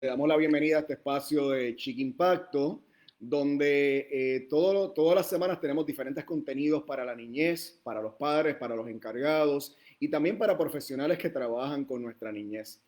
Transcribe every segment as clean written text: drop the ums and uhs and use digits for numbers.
Le damos la bienvenida a este espacio de Chic Impacto, donde todas las semanas tenemos diferentes contenidos para la niñez, para los padres, para los encargados y también para profesionales que trabajan con nuestra niñez.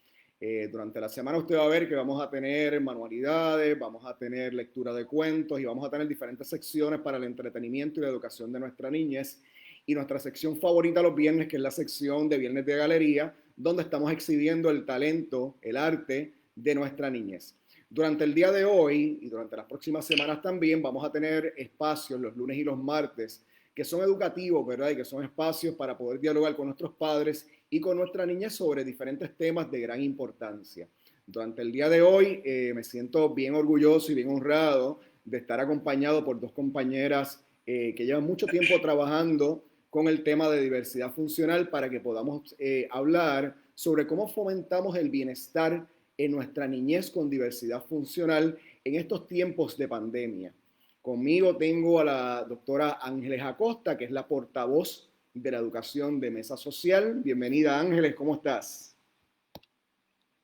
Durante la semana usted va a ver que vamos a tener manualidades, vamos a tener lectura de cuentos y vamos a tener diferentes secciones para el entretenimiento y la educación de nuestra niñez. Y nuestra sección favorita los viernes, que es la sección de Viernes de Galería, donde estamos exhibiendo el talento, el arte de nuestra niñez. Durante el día de hoy y durante las próximas semanas también vamos a tener espacios los lunes y los martes que son educativos, ¿verdad? Y que son espacios para poder dialogar con nuestros padres y con nuestra niñez sobre diferentes temas de gran importancia. Durante el día de hoy me siento bien orgulloso y bien honrado de estar acompañado por dos compañeras que llevan mucho tiempo trabajando con el tema de diversidad funcional para que podamos hablar sobre cómo fomentamos el bienestar en nuestra niñez con diversidad funcional en estos tiempos de pandemia. Conmigo tengo a la doctora Ángeles Acosta, que es la portavoz de la educación de Mesa Social. Bienvenida, Ángeles, ¿cómo estás?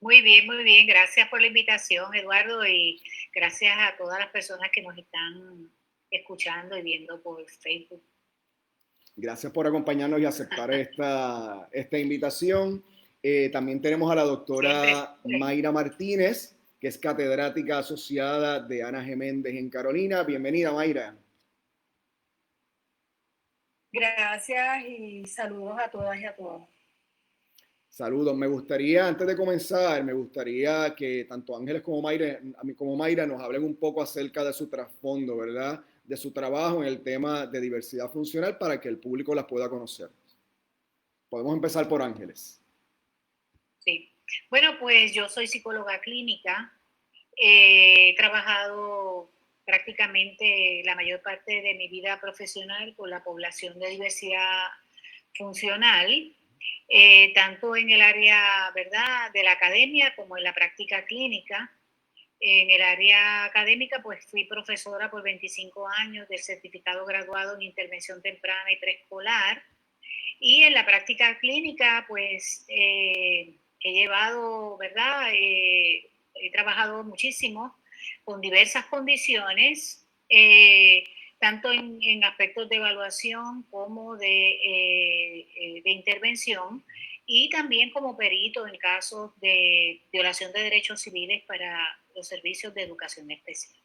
Muy bien, muy bien. Gracias por la invitación, Eduardo, y gracias a todas las personas que nos están escuchando y viendo por Facebook. Gracias por acompañarnos y aceptar esta invitación. También tenemos a la Siempre, doctora siempre. Mayra Martínez, que es catedrática asociada de Ana G. Méndez en Carolina. Bienvenida, Mayra. Gracias y saludos a todas y a todos. Saludos. Me gustaría, antes de comenzar, me gustaría que tanto Ángeles como Mayra nos hablen un poco acerca de su trasfondo, ¿verdad? De su trabajo en el tema de diversidad funcional para que el público las pueda conocer. Podemos empezar por Ángeles. Sí. Bueno, pues yo soy psicóloga clínica. He trabajado prácticamente la mayor parte de mi vida profesional con la población de diversidad funcional, tanto en el área, ¿verdad?, de la academia como en la práctica clínica. En el área académica, pues fui profesora por 25 años del certificado graduado en intervención temprana y preescolar. Y en la práctica clínica, pues he llevado, ¿verdad? He trabajado muchísimo con diversas condiciones, tanto en aspectos de evaluación como de intervención, y también como perito en casos de violación de derechos civiles para los servicios de educación especial.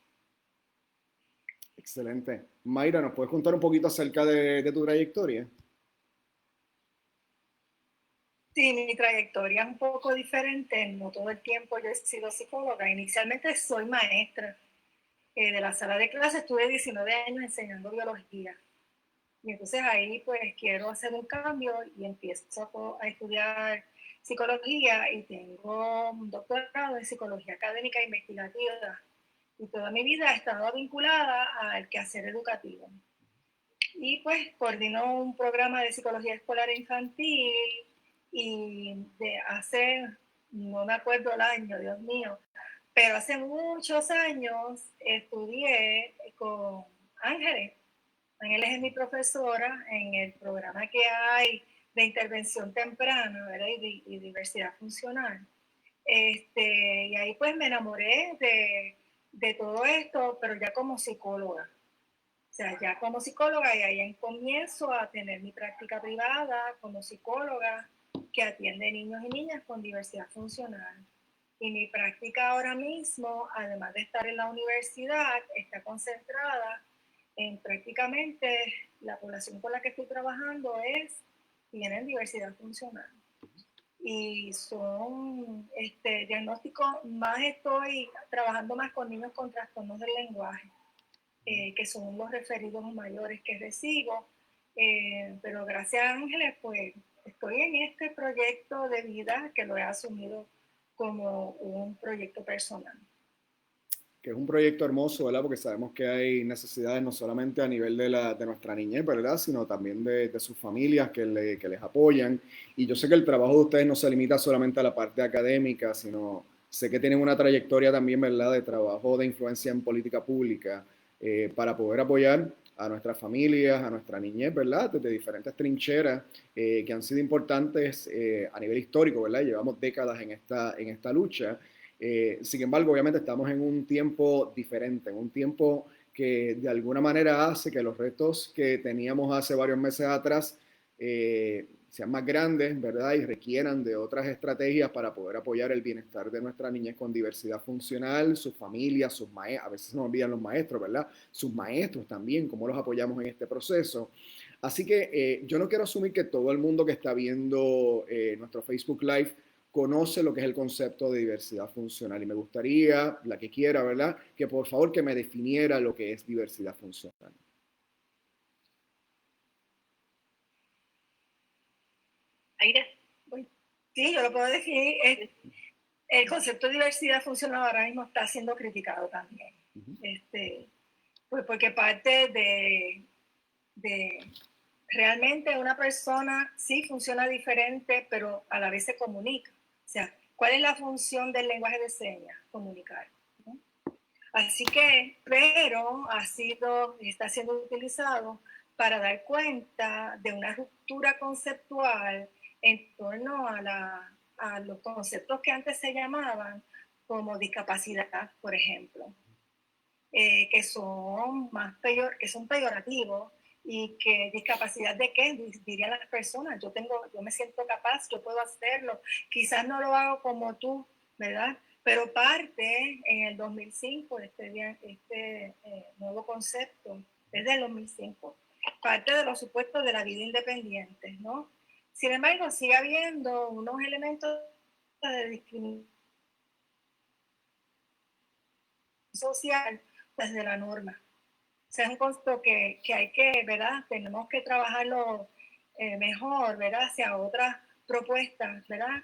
Excelente. Mayra, ¿nos puedes contar un poquito acerca de tu trayectoria? Sí, mi trayectoria es un poco diferente, no todo el tiempo yo he sido psicóloga, inicialmente soy maestra de la sala de clases, estuve 19 años enseñando biología y entonces ahí pues quiero hacer un cambio y empiezo a estudiar psicología y tengo un doctorado en psicología académica e investigativa y toda mi vida he estado vinculada al quehacer educativo. Y pues coordinó un programa de psicología escolar e infantil y de hace, no me acuerdo el año, Dios mío, pero hace muchos años estudié con Ángeles. Ángeles es mi profesora en el programa que hay de intervención temprana, ¿verdad? Y diversidad funcional. Y ahí pues me enamoré de todo esto, pero ya como psicóloga. O sea, ya como psicóloga y ahí comienzo a tener mi práctica privada como psicóloga que atiende niños y niñas con diversidad funcional. Y mi práctica ahora mismo, además de estar en la universidad, está concentrada en prácticamente la población con la que estoy trabajando tienen diversidad funcional. Y son diagnósticos, más estoy trabajando más con niños con trastornos del lenguaje que son los referidos mayores que recibo. Pero gracias a Ángeles, pues estoy en este proyecto de vida que lo he asumido como un proyecto personal. Que es un proyecto hermoso, ¿verdad? Porque sabemos que hay necesidades no solamente a nivel de nuestra niñez, ¿verdad? Sino también de sus familias que les apoyan. Y yo sé que el trabajo de ustedes no se limita solamente a la parte académica, sino sé que tienen una trayectoria también, ¿verdad? De trabajo de influencia en política pública para poder apoyar a nuestras familias, a nuestra niñez, ¿verdad? Desde diferentes trincheras que han sido importantes a nivel histórico, ¿verdad? Llevamos décadas en esta lucha. Sin embargo, obviamente estamos en un tiempo diferente, en un tiempo que de alguna manera hace que los retos que teníamos hace varios meses atrás sean más grandes, ¿verdad? Y requieran de otras estrategias para poder apoyar el bienestar de nuestra niñez con diversidad funcional, sus familias, sus maestros, a veces nos olvidan los maestros, ¿verdad? Sus maestros también, cómo los apoyamos en este proceso. Así que yo no quiero asumir que todo el mundo que está viendo nuestro Facebook Live conoce lo que es el concepto de diversidad funcional y me gustaría, la que quiera, ¿verdad? Que por favor que me definiera lo que es diversidad funcional. Aida. Sí, yo lo puedo definir. El concepto de diversidad funcional ahora mismo está siendo criticado también. Pues porque parte de realmente una persona sí funciona diferente, pero a la vez se comunica. O sea, ¿cuál es la función del lenguaje de señas? Comunicar, ¿no? Así que, pero está siendo utilizado para dar cuenta de una ruptura conceptual en torno a los conceptos que antes se llamaban como discapacidad, por ejemplo, que son que son peyorativos y que discapacidad de qué dirían las personas. Yo me siento capaz, yo puedo hacerlo. Quizás no lo hago como tú, ¿verdad? Pero parte en el 2005 este nuevo concepto, desde el 2005, parte de los supuestos de la vida independiente, ¿no? Sin embargo, sigue habiendo unos elementos de discriminación social desde la norma. O sea, es un concepto que hay que, ¿verdad? Tenemos que trabajarlo mejor, ¿verdad? Hacia otras propuestas, ¿verdad?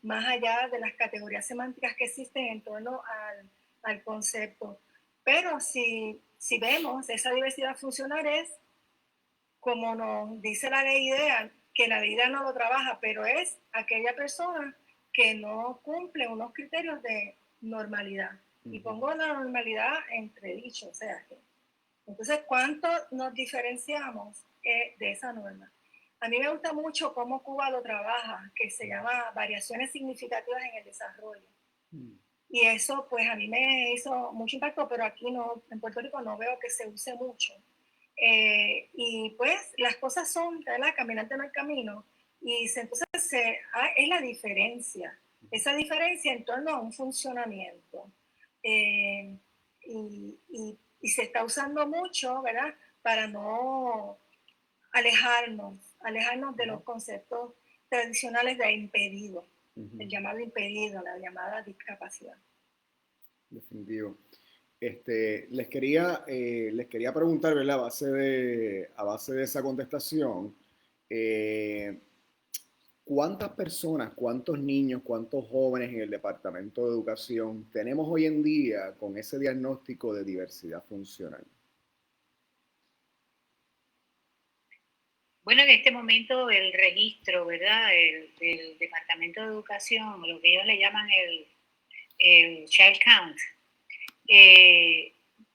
Más allá de las categorías semánticas que existen en torno al concepto. Pero si vemos esa diversidad funcional es, como nos dice la ley IDEA, que la ley IDEA no lo trabaja, pero es aquella persona que no cumple unos criterios de normalidad. Y pongo la normalidad entre dichos, o sea, entonces, ¿cuánto nos diferenciamos de esa norma? A mí me gusta mucho cómo Cuba lo trabaja, que se llama variaciones significativas en el desarrollo. Y eso, pues, a mí me hizo mucho impacto, pero aquí no, en Puerto Rico no veo que se use mucho. Y pues, las cosas son, ¿verdad? Caminante en el camino. Y entonces es la diferencia. Esa diferencia en torno a un funcionamiento. Y se está usando mucho, ¿verdad? Para no alejarnos de los conceptos tradicionales de impedido, el llamado impedido, la llamada discapacidad. Definitivo. Les quería preguntar, ¿verdad? A base de esa contestación, ¿cuántas personas, cuántos niños, cuántos jóvenes en el Departamento de Educación tenemos hoy en día con ese diagnóstico de diversidad funcional? Bueno, en este momento el registro, ¿verdad? Del Departamento de Educación, lo que ellos le llaman el Child Count,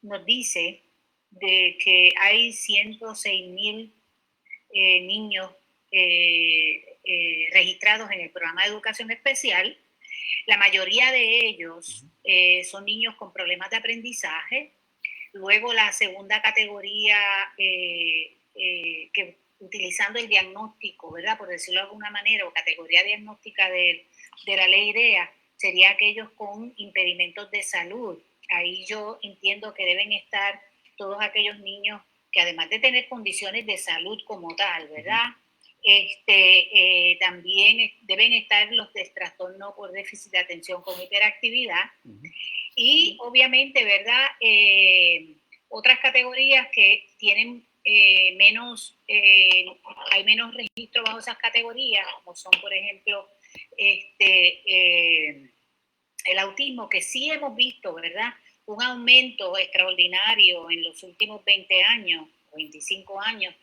nos dice de que hay 106,000 niños registrados en el programa de educación especial. La mayoría de ellos son niños con problemas de aprendizaje. Luego la segunda categoría, que utilizando el diagnóstico, ¿verdad? Por decirlo de alguna manera, o categoría diagnóstica de la ley IDEA, sería aquellos con impedimentos de salud. Ahí yo entiendo que deben estar todos aquellos niños que además de tener condiciones de salud como tal, ¿verdad? También deben estar los de trastorno por déficit de atención con hiperactividad. Y obviamente, ¿verdad? Otras categorías que tienen hay menos registro bajo esas categorías, como son, por ejemplo, el autismo, que sí hemos visto, ¿verdad? Un aumento extraordinario en los últimos 20 años, 25 años,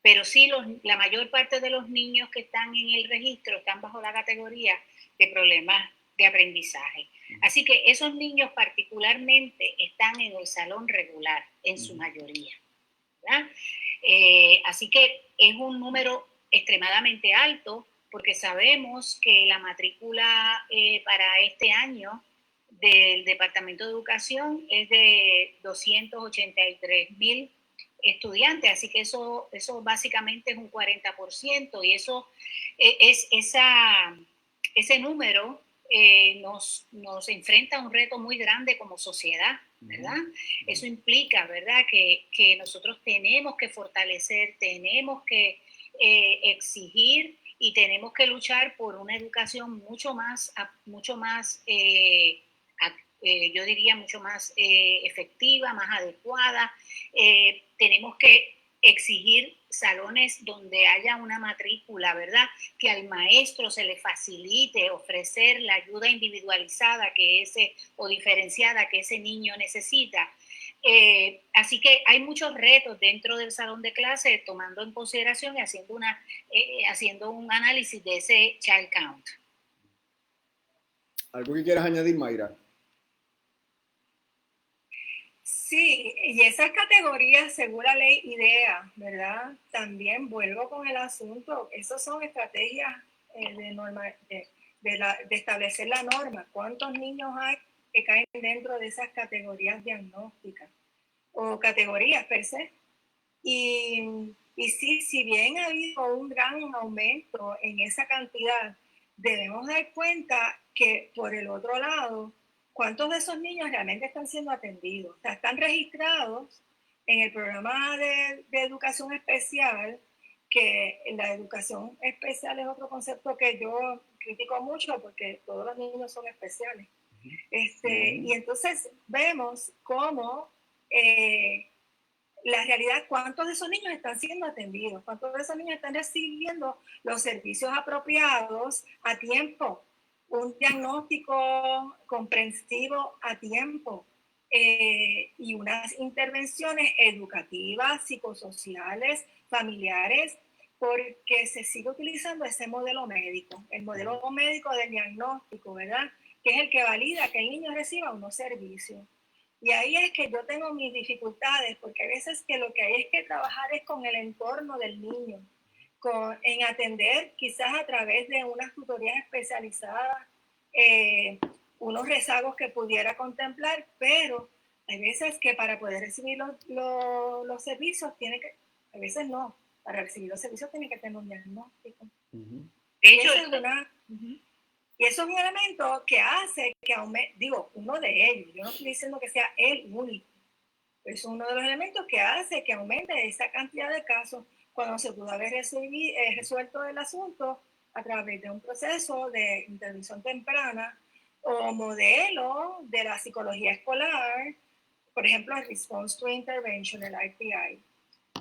pero sí la mayor parte de los niños que están en el registro están bajo la categoría de problemas de aprendizaje. Así que esos niños particularmente están en el salón regular, en su mayoría, ¿verdad? Así que es un número extremadamente alto, porque sabemos que la matrícula para este año del Departamento de Educación es de 283,000 estudiantes, así que eso básicamente es un 40%, y eso ese número nos enfrenta a un reto muy grande como sociedad, ¿verdad? Eso implica, ¿verdad?, que nosotros tenemos que fortalecer, tenemos que exigir y tenemos que luchar por una educación mucho más yo diría mucho más efectiva, más adecuada. Tenemos que exigir salones donde haya una matrícula, ¿verdad? Que al maestro se le facilite ofrecer la ayuda individualizada o diferenciada que ese niño necesita. Así que hay muchos retos dentro del salón de clase, tomando en consideración y haciendo un análisis de ese child count. ¿Algo que quieras añadir, Mayra? Sí, y esas categorías, según la ley IDEA, ¿verdad? También vuelvo con el asunto, esas son estrategias de establecer la norma. ¿Cuántos niños hay que caen dentro de esas categorías diagnósticas o categorías per se? Y sí, si bien ha habido un gran aumento en esa cantidad, debemos dar cuenta que por el otro lado, ¿cuántos de esos niños realmente están siendo atendidos? O sea, están registrados en el programa de educación especial, que la educación especial es otro concepto que yo critico mucho porque todos los niños son especiales. Y entonces vemos cómo la realidad, cuántos de esos niños están siendo atendidos, cuántos de esos niños están recibiendo los servicios apropiados a tiempo, un diagnóstico comprensivo a tiempo, y unas intervenciones educativas, psicosociales, familiares, porque se sigue utilizando ese modelo médico, el modelo médico del diagnóstico, ¿verdad? Que es el que valida que el niño reciba unos servicios. Y ahí es que yo tengo mis dificultades, porque a veces que lo que hay es que trabajar es con el entorno del niño, en atender quizás a través de unas tutorías especializadas, unos rezagos que pudiera contemplar, pero hay veces que para poder recibir los servicios a veces no, para recibir los servicios tiene que tener un diagnóstico. De hecho, y eso es un elemento que hace que aumente, uno de ellos, yo no estoy diciendo que sea el único, pero es uno de los elementos que hace que aumente esa cantidad de casos cuando se pudo haber resuelto el asunto a través de un proceso de intervención temprana o modelo de la psicología escolar, por ejemplo, el Response to Intervention, el RTI.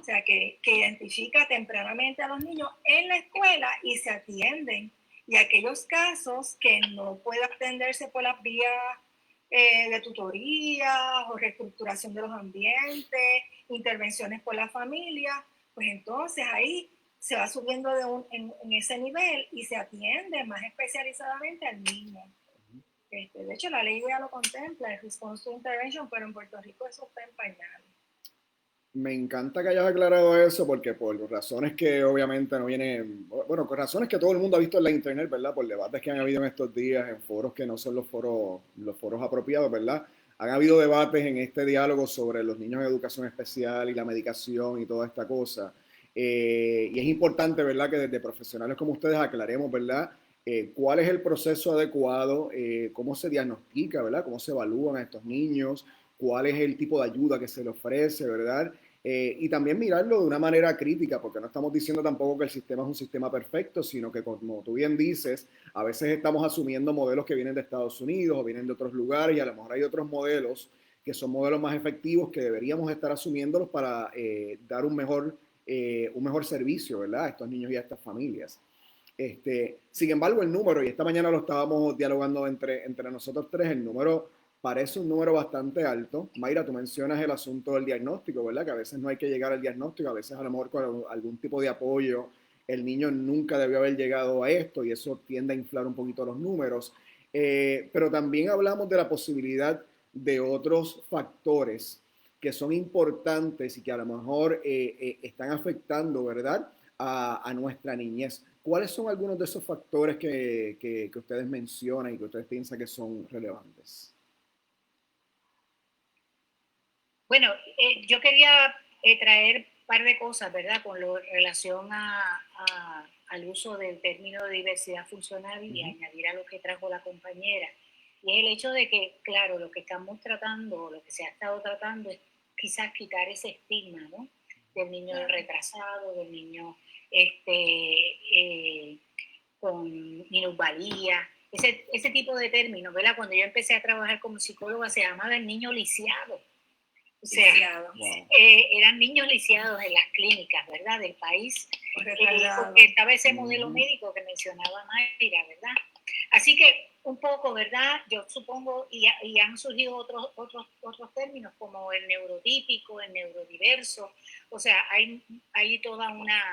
O sea, que identifica tempranamente a los niños en la escuela y se atienden. Y aquellos casos que no pueden atenderse por las vías de tutoría o reestructuración de los ambientes, intervenciones por la familia, pues entonces ahí se va subiendo en ese nivel y se atiende más especializadamente al niño. De hecho, la ley ya lo contempla, el Response to Intervention, pero en Puerto Rico eso está en pañales. Me encanta que hayas aclarado eso porque por razones que obviamente no vienen, bueno, con razones que todo el mundo ha visto en la internet, ¿verdad? Por debates que han habido en estos días en foros que no son los foros apropiados, ¿verdad? Han habido debates en este diálogo sobre los niños en educación especial y la medicación y toda esta cosa. Y es importante, ¿verdad? Que desde profesionales como ustedes aclaremos, ¿verdad? Cuál es el proceso adecuado, cómo se diagnostica, ¿verdad? Cómo se evalúan a estos niños, cuál es el tipo de ayuda que se le ofrece, ¿verdad? Y también mirarlo de una manera crítica, porque no estamos diciendo tampoco que el sistema es un sistema perfecto, sino que como tú bien dices, a veces estamos asumiendo modelos que vienen de Estados Unidos o vienen de otros lugares y a lo mejor hay otros modelos que son modelos más efectivos que deberíamos estar asumiéndolos para dar un mejor servicio, ¿verdad? A estos niños y a estas familias. Sin embargo, el número, y esta mañana lo estábamos dialogando entre nosotros tres, el número parece un número bastante alto. Mayra, tú mencionas el asunto del diagnóstico, ¿verdad? Que a veces no hay que llegar al diagnóstico, a veces a lo mejor con algún tipo de apoyo, el niño nunca debió haber llegado a esto y eso tiende a inflar un poquito los números. Pero también hablamos de la posibilidad de otros factores que son importantes y que a lo mejor están afectando, ¿verdad?, a nuestra niñez. ¿Cuáles son algunos de esos factores que ustedes mencionan y que ustedes piensan que son relevantes? Bueno, yo quería traer un par de cosas, ¿verdad? Con relación al uso del término de diversidad funcional y añadir a lo que trajo la compañera. Y es el hecho de que, claro, lo que estamos tratando, lo que se ha estado tratando es quizás quitar ese estigma, ¿no? Del niño retrasado, del niño con minusvalía, ese tipo de términos, ¿verdad? Cuando yo empecé a trabajar como psicóloga se llamaba el niño lisiado. O sea, wow. Eran niños lisiados en las clínicas, ¿verdad? Del país, porque estaba ese modelo médico que mencionaba Mayra, ¿verdad? Así que un poco, ¿verdad? Yo supongo, y han surgido otros términos como el neurotípico, el neurodiverso, o sea, hay toda una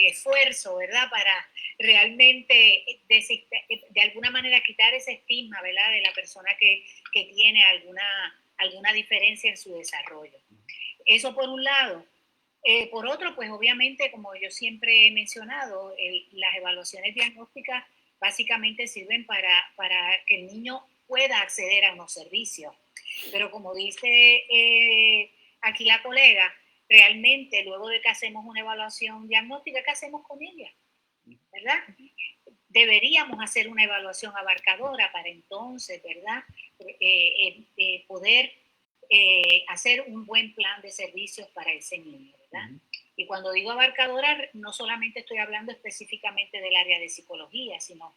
esfuerzo, ¿verdad? Para realmente de alguna manera quitar ese estigma, ¿verdad? De la persona que tiene alguna diferencia en su desarrollo. Eso por un lado. Por otro, pues obviamente, como yo siempre he mencionado, las evaluaciones diagnósticas básicamente sirven para que el niño pueda acceder a unos servicios. Pero como dice aquí la colega, realmente luego de que hacemos una evaluación diagnóstica, ¿qué hacemos con ella? ¿Verdad? Deberíamos hacer una evaluación abarcadora para entonces, ¿verdad? Poder hacer un buen plan de servicios para ese niño, ¿verdad? Y cuando digo abarcadora, no solamente estoy hablando específicamente del área de psicología, sino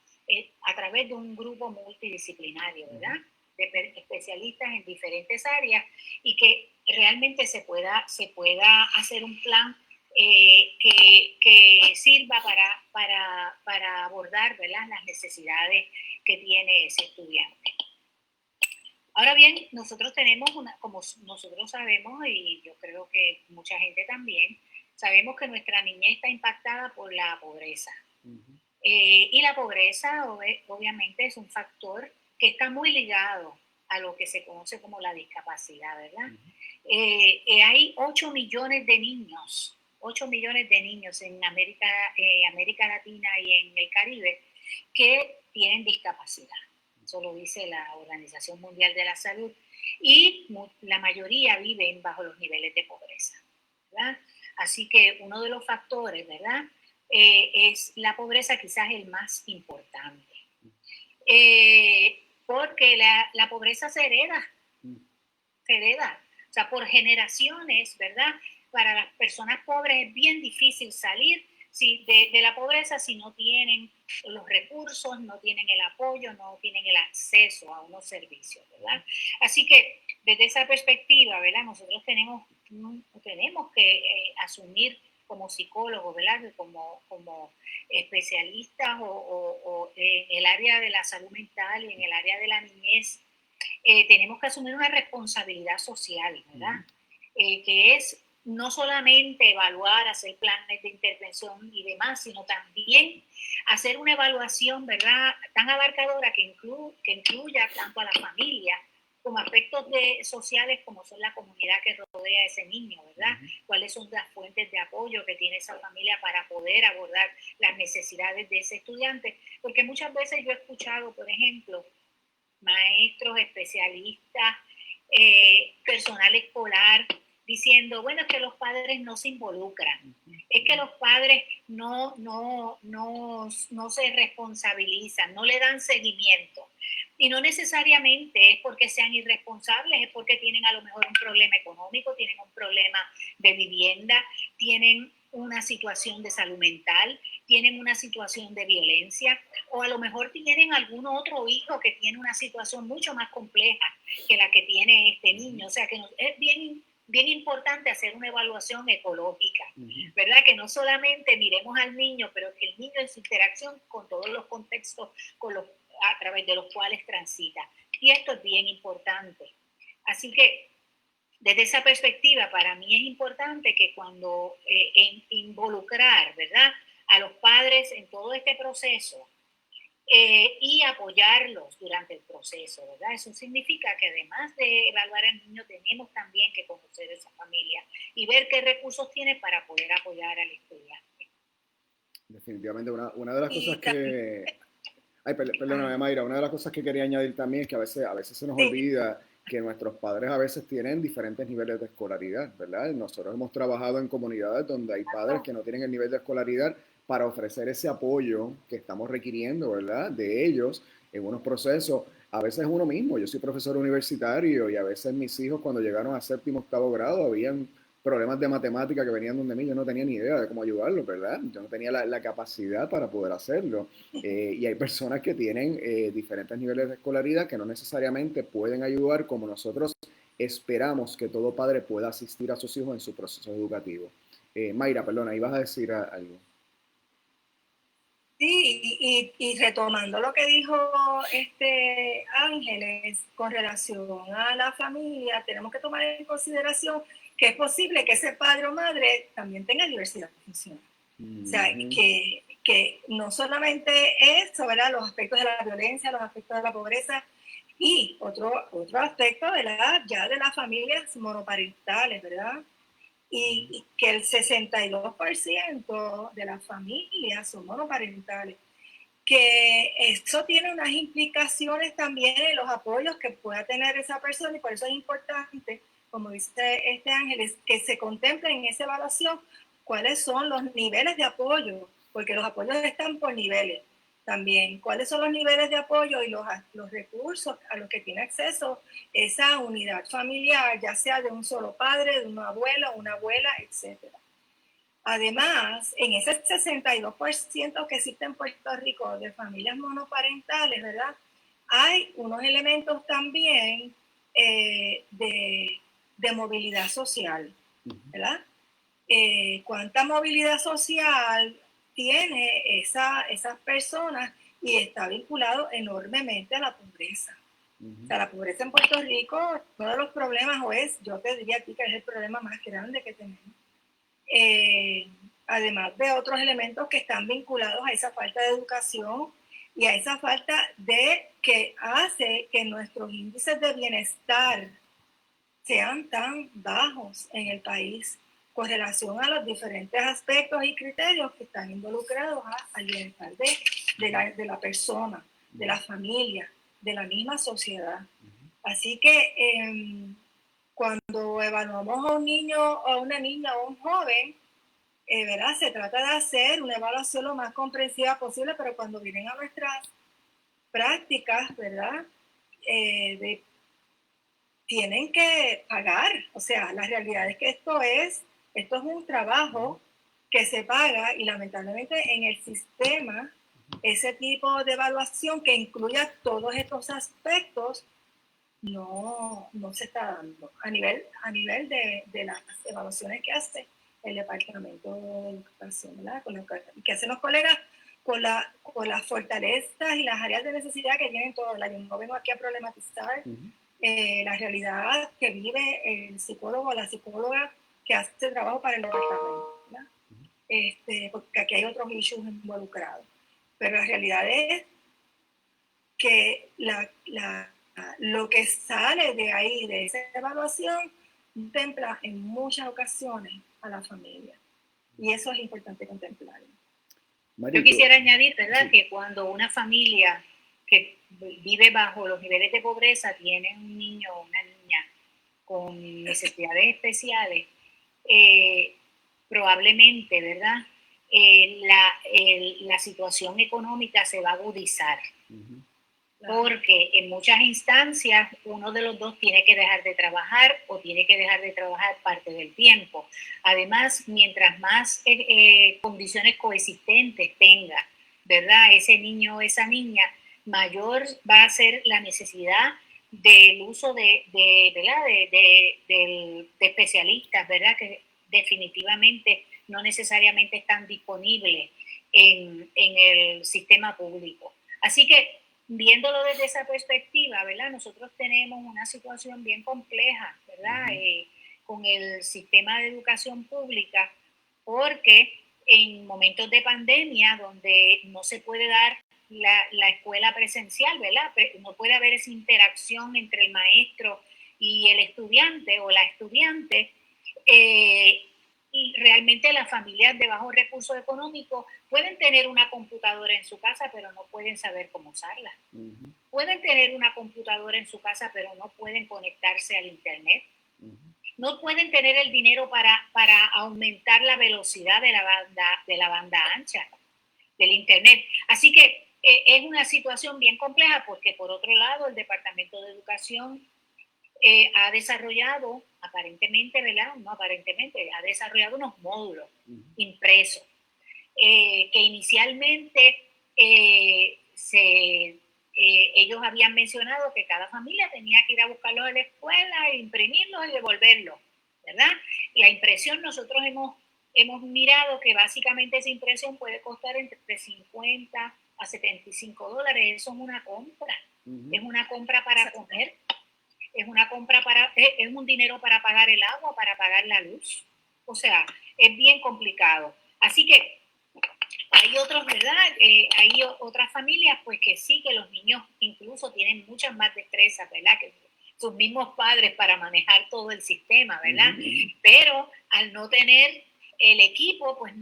a través de un grupo multidisciplinario, ¿verdad? De especialistas en diferentes áreas y que realmente se pueda hacer un plan que sirva para abordar, ¿verdad?, las necesidades que tiene ese estudiante. Ahora bien, nosotros tenemos como nosotros sabemos, y yo creo que mucha gente también, sabemos que nuestra niñez está impactada por la pobreza. Y la pobreza obviamente es un factor que está muy ligado a lo que se conoce como la discapacidad, ¿verdad? Hay 8 millones de niños en América Latina y en el Caribe que tienen discapacidad. Eso lo dice la Organización Mundial de la Salud. Y la mayoría viven bajo los niveles de pobreza, ¿verdad? Así que uno de los factores, ¿verdad?, es la pobreza, quizás el más importante. Porque la pobreza se hereda. O sea, por generaciones, ¿verdad? Para las personas pobres es bien difícil salir de la pobreza si no tienen los recursos, no tienen el apoyo, no tienen el acceso a unos servicios, ¿verdad? Así que desde esa perspectiva, ¿verdad?, nosotros tenemos que asumir como psicólogos, ¿verdad?, como especialistas o en el área de la salud mental y en el área de la niñez, tenemos que asumir una responsabilidad social, ¿verdad? Que es no solamente evaluar, hacer planes de intervención y demás, sino también hacer una evaluación, ¿verdad?, tan abarcadora que incluya tanto a la familia como aspectos sociales como son la comunidad que rodea a ese niño, ¿verdad? Cuáles son las fuentes de apoyo que tiene esa familia para poder abordar las necesidades de ese estudiante. Porque muchas veces yo he escuchado, por ejemplo, maestros, especialistas, personal escolar, diciendo, bueno, es que los padres no se involucran, es que los padres no se responsabilizan, no le dan seguimiento. Y no necesariamente es porque sean irresponsables, es porque tienen a lo mejor un problema económico, tienen un problema de vivienda, tienen una situación de salud mental, tienen una situación de violencia, o a lo mejor tienen algún otro hijo que tiene una situación mucho más compleja que la que tiene este niño. O sea que es bien importante hacer una evaluación ecológica, ¿verdad? Que no solamente miremos al niño, pero que el niño en su interacción con todos los contextos a través de los cuales transita. Y esto es bien importante. Así que desde esa perspectiva, para mí es importante que cuando involucrar, ¿verdad?, a los padres en todo este proceso, y apoyarlos durante el proceso, ¿verdad? Eso significa que además de evaluar al niño, tenemos también que conocer esa familia y ver qué recursos tiene para poder apoyar al estudiante. Definitivamente, una de las cosas que... Ay, perdóname, Mayra, una de las cosas que quería añadir también es que a veces se nos olvida que nuestros padres a veces tienen diferentes niveles de escolaridad, ¿verdad? Nosotros hemos trabajado en comunidades donde hay padres que no tienen el nivel de escolaridad para ofrecer ese apoyo que estamos requiriendo, ¿verdad? De ellos en unos procesos. A veces uno mismo, yo soy profesor universitario y a veces mis hijos cuando llegaron a séptimo, octavo grado, habían problemas de matemática que venían donde mí, yo no tenía ni idea de cómo ayudarlos, ¿verdad? Yo no tenía la capacidad para poder hacerlo. Y hay personas que tienen diferentes niveles de escolaridad que no necesariamente pueden ayudar como nosotros esperamos que todo padre pueda asistir a sus hijos en su proceso educativo. Mayra, perdona, ibas a decir algo. Sí, y retomando lo que dijo Ángeles con relación a la familia, tenemos que tomar en consideración que es posible que ese padre o madre también tenga diversidad funcional. O sea, que no solamente eso, ¿verdad? Los aspectos de la violencia, los aspectos de la pobreza y otro aspecto de ya de las familias monoparentales, ¿verdad? Y que el 62% de las familias son monoparentales, que eso tiene unas implicaciones también en los apoyos que pueda tener esa persona y por eso es importante, como dice Ángeles, que se contemple en esa evaluación cuáles son los niveles de apoyo, porque los apoyos están por niveles también, cuáles son los niveles de apoyo y los recursos a los que tiene acceso esa unidad familiar, ya sea de un solo padre, de una abuela, etc. Además, en ese 62% que existe en Puerto Rico de familias monoparentales, ¿verdad? Hay unos elementos también de movilidad social, ¿verdad? ¿Cuánta movilidad social tiene esas personas? Y está vinculado enormemente a la pobreza. O sea, la pobreza en Puerto Rico, uno de los problemas, yo te diría a ti que es el problema más grande que tenemos. Además de otros elementos que están vinculados a esa falta de educación y a esa falta de que hace que nuestros índices de bienestar sean tan bajos en el país con relación a los diferentes aspectos y criterios que están involucrados al bienestar de la persona, de la familia, de la misma sociedad. Así que cuando evaluamos a un niño o a una niña o a un joven, ¿verdad? Se trata de hacer una evaluación lo más comprensiva posible, pero cuando vienen a nuestras prácticas, ¿verdad? Tienen que pagar. O sea, la realidad es que esto es un trabajo que se paga y lamentablemente en el sistema ese tipo de evaluación que incluya todos estos aspectos no se está dando a nivel de las evaluaciones que hace el Departamento de Educación, ¿verdad? Que hacen los colegas con las fortalezas y las áreas de necesidad que tienen todos. Yo no vengo aquí a problematizar la realidad que vive el psicólogo o la psicóloga que hace trabajo para el departamento, ¿verdad? Porque aquí hay otros issues involucrados. Pero la realidad es que lo que sale de ahí, de esa evaluación, contempla en muchas ocasiones a la familia. Y eso es importante contemplar. Yo quisiera añadir, ¿verdad?, sí, que cuando una familia que vive bajo los niveles de pobreza tiene un niño o una niña con necesidades especiales, probablemente, ¿verdad?, la situación económica se va a agudizar. Porque en muchas instancias uno de los dos tiene que dejar de trabajar o tiene que dejar de trabajar parte del tiempo. Además, mientras más condiciones coexistentes tenga, ¿verdad?, ese niño o esa niña, mayor va a ser la necesidad del uso de especialistas, ¿verdad?, que definitivamente no necesariamente están disponibles en el sistema público. Así que, viéndolo desde esa perspectiva, ¿verdad?, nosotros tenemos una situación bien compleja, ¿verdad?, con el sistema de educación pública, porque en momentos de pandemia donde no se puede dar la escuela presencial, ¿verdad? No puede haber esa interacción entre el maestro y el estudiante o la estudiante. Y realmente las familias de bajos recursos económicos pueden tener una computadora en su casa, pero no pueden saber cómo usarla. Uh-huh. Pueden tener una computadora en su casa, pero no pueden conectarse al internet. Uh-huh. No pueden tener el dinero para aumentar la velocidad de la banda ancha del internet. Así que es una situación bien compleja porque, por otro lado, el Departamento de Educación ha desarrollado, aparentemente, ¿verdad? No aparentemente, ha desarrollado unos módulos impresos que inicialmente ellos habían mencionado que cada familia tenía que ir a buscarlos a la escuela, imprimirlos y devolverlos, ¿verdad? La impresión nosotros hemos mirado que básicamente esa impresión puede costar entre 50 a $75. Eso es una compra. Uh-huh. Es una compra para comer. Es una compra es un dinero para pagar el agua, para pagar la luz. O sea, es bien complicado. Así que hay otros, ¿verdad? Hay otras familias, pues que sí, que los niños incluso tienen muchas más destrezas, ¿verdad? Que sus mismos padres para manejar todo el sistema, ¿verdad? Uh-huh. Pero al no tener el equipo, pues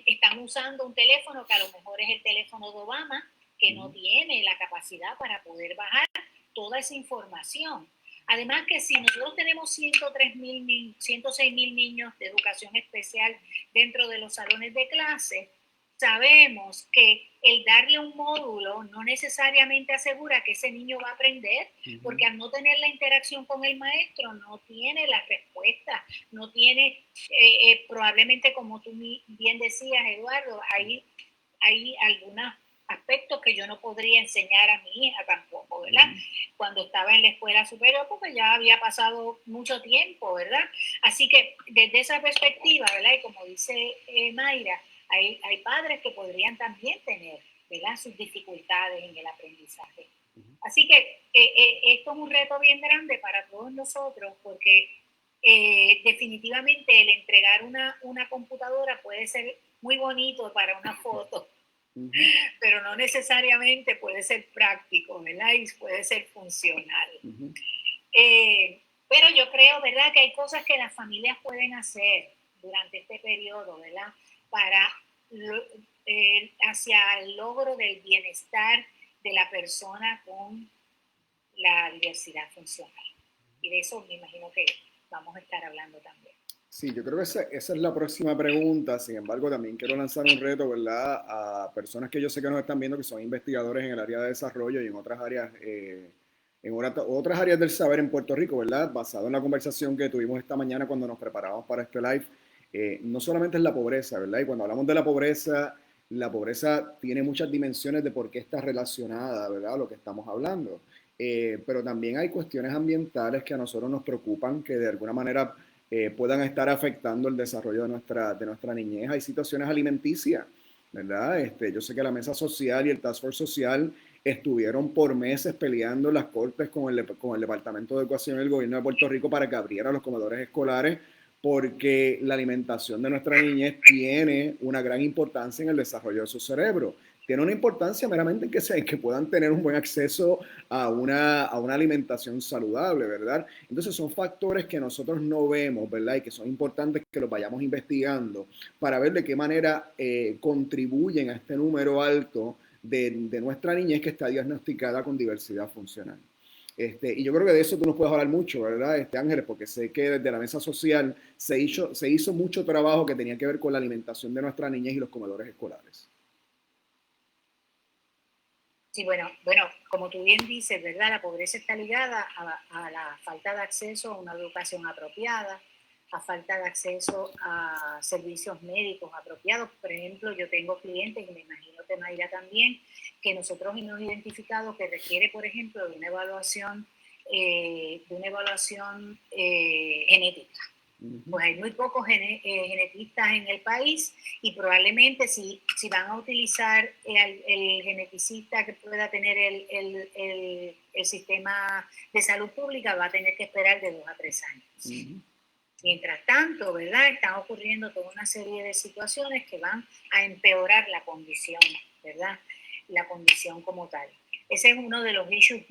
están usando un teléfono que a lo mejor es el teléfono de Obama, que no tiene la capacidad para poder bajar toda esa información. Además que si nosotros tenemos 106,000 niños de educación especial dentro de los salones de clase, sabemos que el darle un módulo no necesariamente asegura que ese niño va a aprender, porque al no tener la interacción con el maestro no tiene las respuestas, no tiene, probablemente como tú bien decías, Eduardo, hay algunas aspectos que yo no podría enseñar a mi hija tampoco, ¿verdad? Cuando estaba en la escuela superior, porque ya había pasado mucho tiempo, ¿verdad? Así que desde esa perspectiva, ¿verdad? Y como dice Mayra, hay padres que podrían también tener, ¿verdad?, sus dificultades en el aprendizaje. Así que esto es un reto bien grande para todos nosotros, porque definitivamente el entregar una computadora puede ser muy bonito para una foto, pero no necesariamente puede ser práctico, ¿verdad? Y puede ser funcional. Pero yo creo, ¿verdad?, que hay cosas que las familias pueden hacer durante este periodo, ¿verdad?, para hacia el logro del bienestar de la persona con la diversidad funcional. Y de eso me imagino que vamos a estar hablando también. Sí, yo creo que esa es la próxima pregunta. Sin embargo, también quiero lanzar un reto, ¿verdad?, a personas que yo sé que nos están viendo, que son investigadores en el área de desarrollo y en otras áreas, otras áreas del saber en Puerto Rico, ¿verdad? Basado en la conversación que tuvimos esta mañana cuando nos preparábamos para este live. No solamente es la pobreza, ¿verdad? Y cuando hablamos de la pobreza tiene muchas dimensiones de por qué está relacionada, ¿verdad?, a lo que estamos hablando. Pero también hay cuestiones ambientales que a nosotros nos preocupan, que de alguna manera puedan estar afectando el desarrollo de nuestra niñez. Hay situaciones alimenticias, ¿verdad? Yo sé que la Mesa Social y el Task Force Social estuvieron por meses peleando en las cortes con el Departamento de Educación del Gobierno de Puerto Rico para que abriera los comedores escolares, porque la alimentación de nuestra niñez tiene una gran importancia en el desarrollo de su cerebro. Tiene una importancia meramente en que puedan tener un buen acceso a una alimentación saludable, ¿verdad? Entonces son factores que nosotros no vemos, ¿verdad? Y que son importantes que los vayamos investigando para ver de qué manera contribuyen a este número alto de nuestra niñez que está diagnosticada con diversidad funcional. Y yo creo que de eso tú nos puedes hablar mucho, ¿verdad, Ángeles? Porque sé que desde la Mesa Social se hizo mucho trabajo que tenía que ver con la alimentación de nuestra niñez y los comedores escolares. Sí, bueno, como tú bien dices, ¿verdad? La pobreza está ligada a la falta de acceso a una educación apropiada, a falta de acceso a servicios médicos apropiados. Por ejemplo, yo tengo clientes, y me imagino que Mayra también, que nosotros hemos identificado que requiere, por ejemplo, de una evaluación genética. Pues hay muy pocos genetistas en el país, y probablemente si van a utilizar el geneticista que pueda tener el sistema de salud pública, va a tener que esperar de 2 a 3 años. Mientras tanto, ¿verdad?, están ocurriendo toda una serie de situaciones que van a empeorar la condición, ¿verdad? la condición como tal. Ese es uno de los issues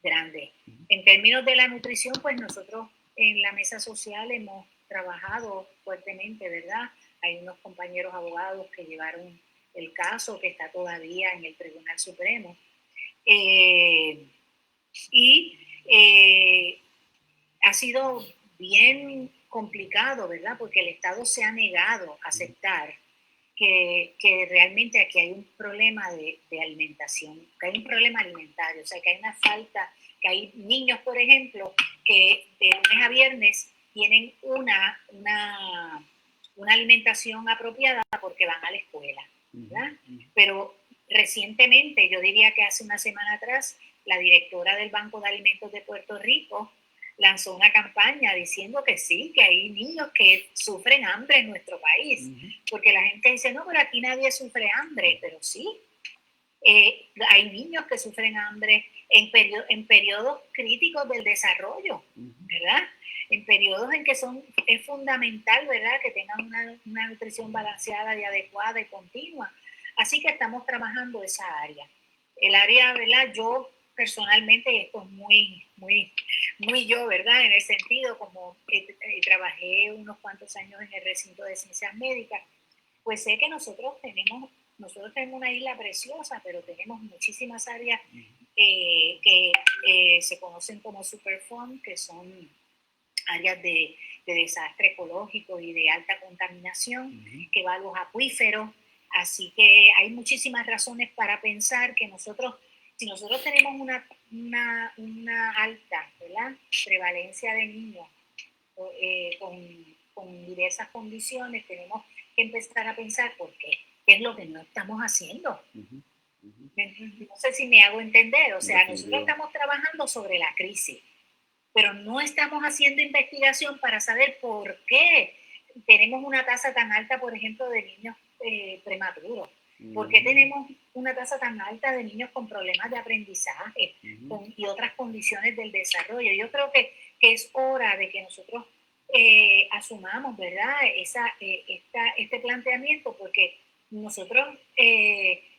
grandes. En términos de la nutrición, pues nosotros en la mesa social hemos trabajado fuertemente, ¿verdad? Hay unos compañeros abogados que llevaron el caso que está todavía en el Tribunal Supremo. Ha sido bien complicado, ¿verdad? Porque el Estado se ha negado a aceptar que realmente aquí hay un problema de alimentación, que hay un problema alimentario, o sea, que hay una falta, que hay niños, por ejemplo, que de lunes a viernes tienen una alimentación apropiada porque van a la escuela, ¿verdad? Pero recientemente, yo diría que hace una semana atrás, la directora del Banco de Alimentos de Puerto Rico lanzó una campaña diciendo que sí, que hay niños que sufren hambre en nuestro país, porque la gente dice, no, pero aquí nadie sufre hambre, pero sí, hay niños que sufren hambre en periodos críticos del desarrollo, ¿verdad? En periodos en que es fundamental, ¿verdad?, que tengan una nutrición balanceada y adecuada y continua. Así que estamos trabajando esa área. El área, ¿verdad? Yo personalmente, y esto es muy yo, ¿verdad? En el sentido, como trabajé unos cuantos años en el recinto de ciencias médicas, pues sé que nosotros tenemos una isla preciosa, pero tenemos muchísimas áreas que se conocen como Superfund, que son áreas de desastre ecológico y de alta contaminación, que va a los acuíferos. Así que hay muchísimas razones para pensar que si nosotros tenemos una alta, ¿verdad?, prevalencia de niños con diversas condiciones, tenemos que empezar a pensar por qué es lo que no estamos haciendo. No sé si me hago entender. O sea, nosotros estamos trabajando sobre la crisis, pero no estamos haciendo investigación para saber por qué tenemos una tasa tan alta, por ejemplo, de niños prematuros. ¿Por qué tenemos una tasa tan alta de niños con problemas de aprendizaje y otras condiciones del desarrollo? Yo creo que es hora de que nosotros asumamos, ¿verdad?, este planteamiento, porque nosotros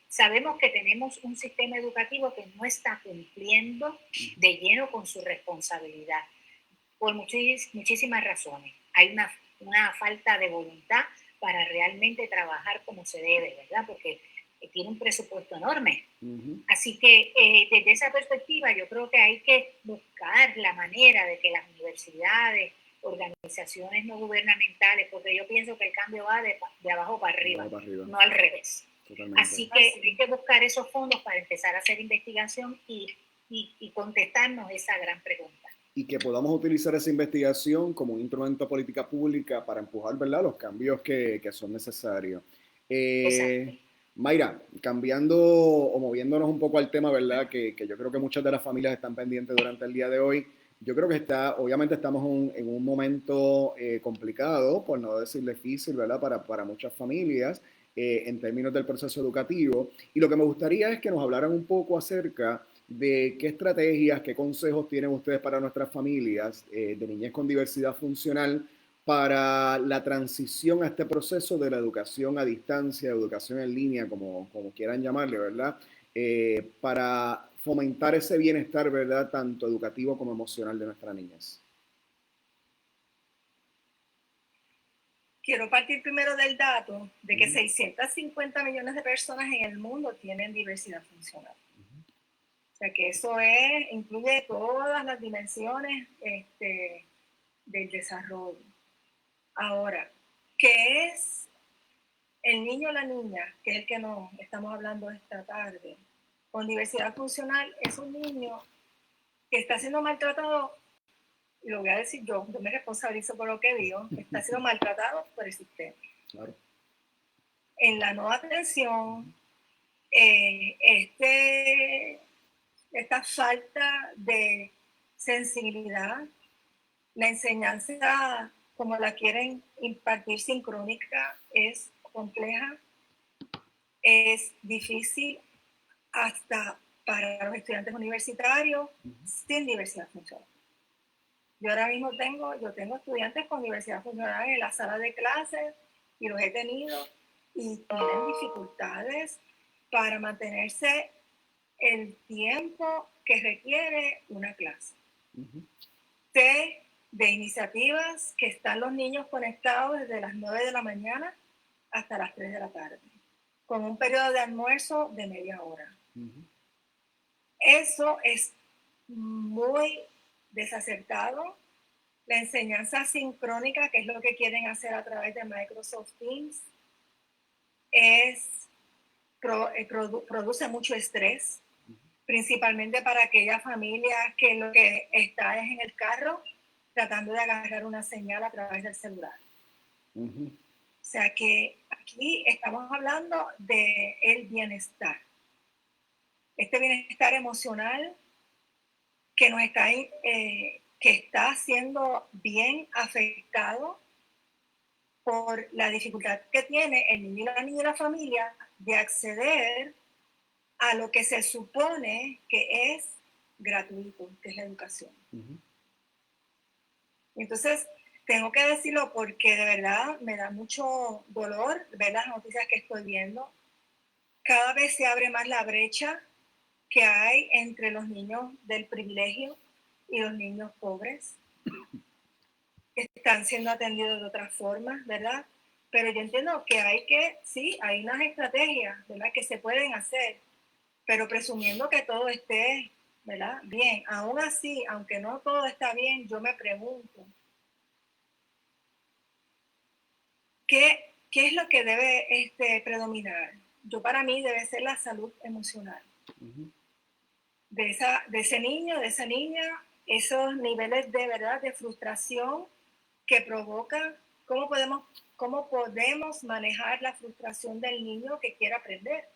sabemos que tenemos un sistema educativo que no está cumpliendo de lleno con su responsabilidad por muchísimas razones. Hay una falta de voluntad para realmente trabajar como se debe, ¿verdad? Porque tiene un presupuesto enorme. Así que desde esa perspectiva yo creo que hay que buscar la manera de que las universidades, organizaciones no gubernamentales, porque yo pienso que el cambio va de abajo para arriba, no al revés. Totalmente. Así que hay que buscar esos fondos para empezar a hacer investigación y contestarnos esa gran pregunta. Y que podamos utilizar esa investigación como un instrumento de política pública para empujar, ¿verdad?, los cambios que son necesarios. Mayra, cambiando o moviéndonos un poco al tema, ¿verdad?, que yo creo que muchas de las familias están pendientes durante el día de hoy. Yo creo que obviamente estamos en un momento complicado, por no decir difícil, ¿verdad?, para muchas familias en términos del proceso educativo. Y lo que me gustaría es que nos hablaran un poco acerca de qué estrategias, qué consejos tienen ustedes para nuestras familias de niñez con diversidad funcional para la transición a este proceso de la educación a distancia, educación en línea, como quieran llamarle, ¿verdad? Para fomentar ese bienestar, ¿verdad?, tanto educativo como emocional de nuestra niñez. Quiero partir primero del dato de que 650 millones de personas en el mundo tienen diversidad funcional. O sea que eso incluye todas las dimensiones del desarrollo. Ahora, ¿qué es el niño o la niña, que es el que nos estamos hablando esta tarde? Con diversidad funcional es un niño que está siendo maltratado, y lo voy a decir yo me responsabilizo por lo que digo, está siendo maltratado por el sistema. Claro. En la no atención, esta falta de sensibilidad, la enseñanza como la quieren impartir sincrónica es compleja, es difícil hasta para los estudiantes universitarios sin diversidad funcional. Yo ahora mismo tengo estudiantes con diversidad funcional en la sala de clases y los he tenido y tienen dificultades para mantenerse el tiempo que requiere una clase. Sé de iniciativas que están los niños conectados desde las 9 de la mañana hasta las 3 de la tarde, con un periodo de almuerzo de media hora. Eso es muy desacertado. La enseñanza sincrónica, que es lo que quieren hacer a través de Microsoft Teams, produce mucho estrés, principalmente para aquellas familias que lo que está es en el carro tratando de agarrar una señal a través del celular. O sea que aquí estamos hablando del bienestar. Este bienestar emocional que nos está, que está siendo bien afectado por la dificultad que tiene el niño y la niña y la familia de acceder a lo que se supone que es gratuito, que es la educación. Entonces, tengo que decirlo porque de verdad me da mucho dolor ver las noticias que estoy viendo. Cada vez se abre más la brecha que hay entre los niños del privilegio y los niños pobres. Están siendo atendidos de otras formas, ¿verdad? Pero yo entiendo que sí, hay unas estrategias, ¿verdad?, que se pueden hacer, pero presumiendo que todo esté, ¿verdad?, bien. Aún así, aunque no todo está bien, yo me pregunto, ¿qué es lo que debe predominar? Para mí debe ser la salud emocional. De ese niño, de esa niña, esos niveles de verdad de frustración que provoca, ¿cómo podemos manejar la frustración del niño que quiere aprender?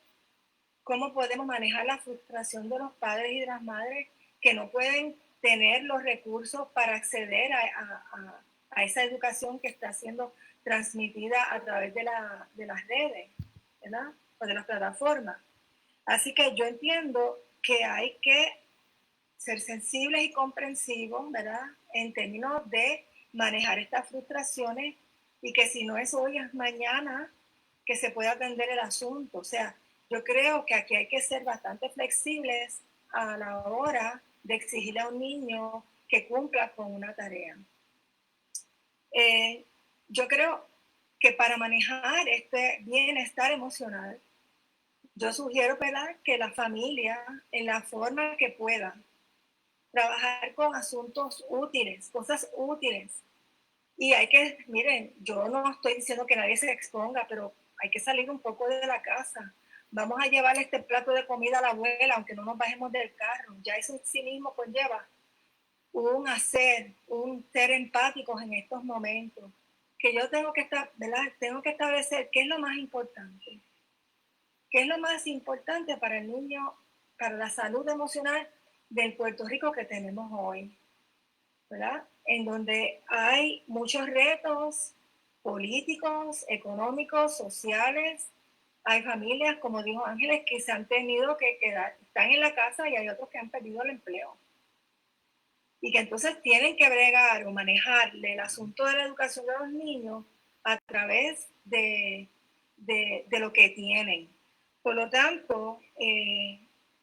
¿Cómo podemos manejar la frustración de los padres y de las madres que no pueden tener los recursos para acceder a esa educación que está siendo transmitida a través de las redes, ¿verdad?, o de las plataformas? Así que yo entiendo que hay que ser sensibles y comprensivos, ¿verdad?, en términos de manejar estas frustraciones, y que si no es hoy, es mañana que se pueda atender el asunto. O sea, yo creo que aquí hay que ser bastante flexibles a la hora de exigirle a un niño que cumpla con una tarea. Yo creo que para manejar este bienestar emocional, yo sugiero, ¿verdad?, que la familia, en la forma que pueda, trabajar con asuntos útiles, cosas útiles. Y miren, yo no estoy diciendo que nadie se exponga, pero hay que salir un poco de la casa. Vamos a llevar este plato de comida a la abuela, aunque no nos bajemos del carro. Ya eso en sí mismo conlleva un ser empáticos en estos momentos. Que yo tengo que establecer qué es lo más importante. ¿Qué es lo más importante para el niño, para la salud emocional del Puerto Rico que tenemos hoy? ¿Verdad? En donde hay muchos retos políticos, económicos, sociales. Hay familias, como dijo Ángeles, que se han tenido que quedar, están en la casa, y hay otros que han perdido el empleo. Y que entonces tienen que bregar o manejarle el asunto de la educación de los niños a través de lo que tienen. Por lo tanto,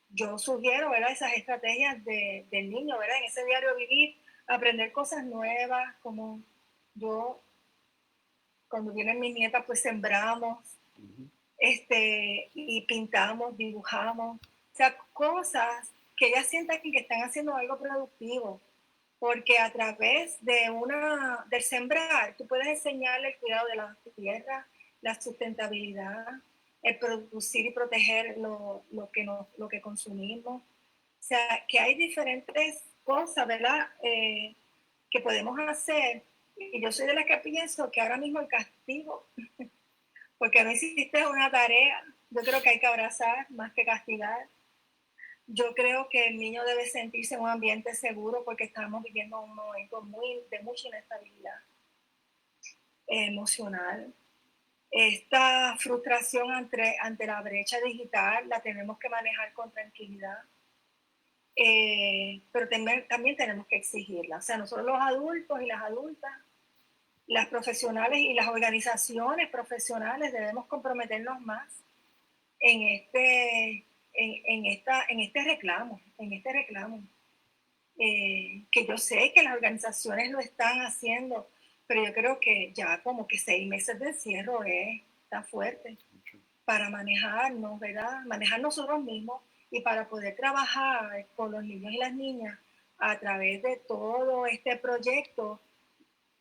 yo sugiero, ¿verdad?, esas estrategias del niño, ¿verdad?, en ese diario vivir, aprender cosas nuevas, como cuando vienen mis nietas, pues sembramos, y pintamos, dibujamos, o sea, cosas que ellas sientan que están haciendo algo productivo, porque a través del sembrar, tú puedes enseñarle el cuidado de la tierra, la sustentabilidad, el producir y proteger lo que consumimos. O sea, que hay diferentes cosas, ¿verdad?, que podemos hacer. Y yo soy de las que pienso que ahora mismo el castigo, porque no hiciste una tarea, yo creo que hay que abrazar más que castigar. Yo creo que el niño debe sentirse en un ambiente seguro, porque estamos viviendo un momento de mucha inestabilidad emocional. Esta frustración ante la brecha digital la tenemos que manejar con tranquilidad. Pero también tenemos que exigirla. O sea, nosotros los adultos y las adultas, las profesionales y las organizaciones profesionales debemos comprometernos más en este reclamo, que yo sé que las organizaciones lo están haciendo, pero yo creo que ya como que 6 meses de encierro está fuerte para manejarnos, ¿verdad? Manejar nosotros mismos y para poder trabajar con los niños y las niñas a través de todo este proyecto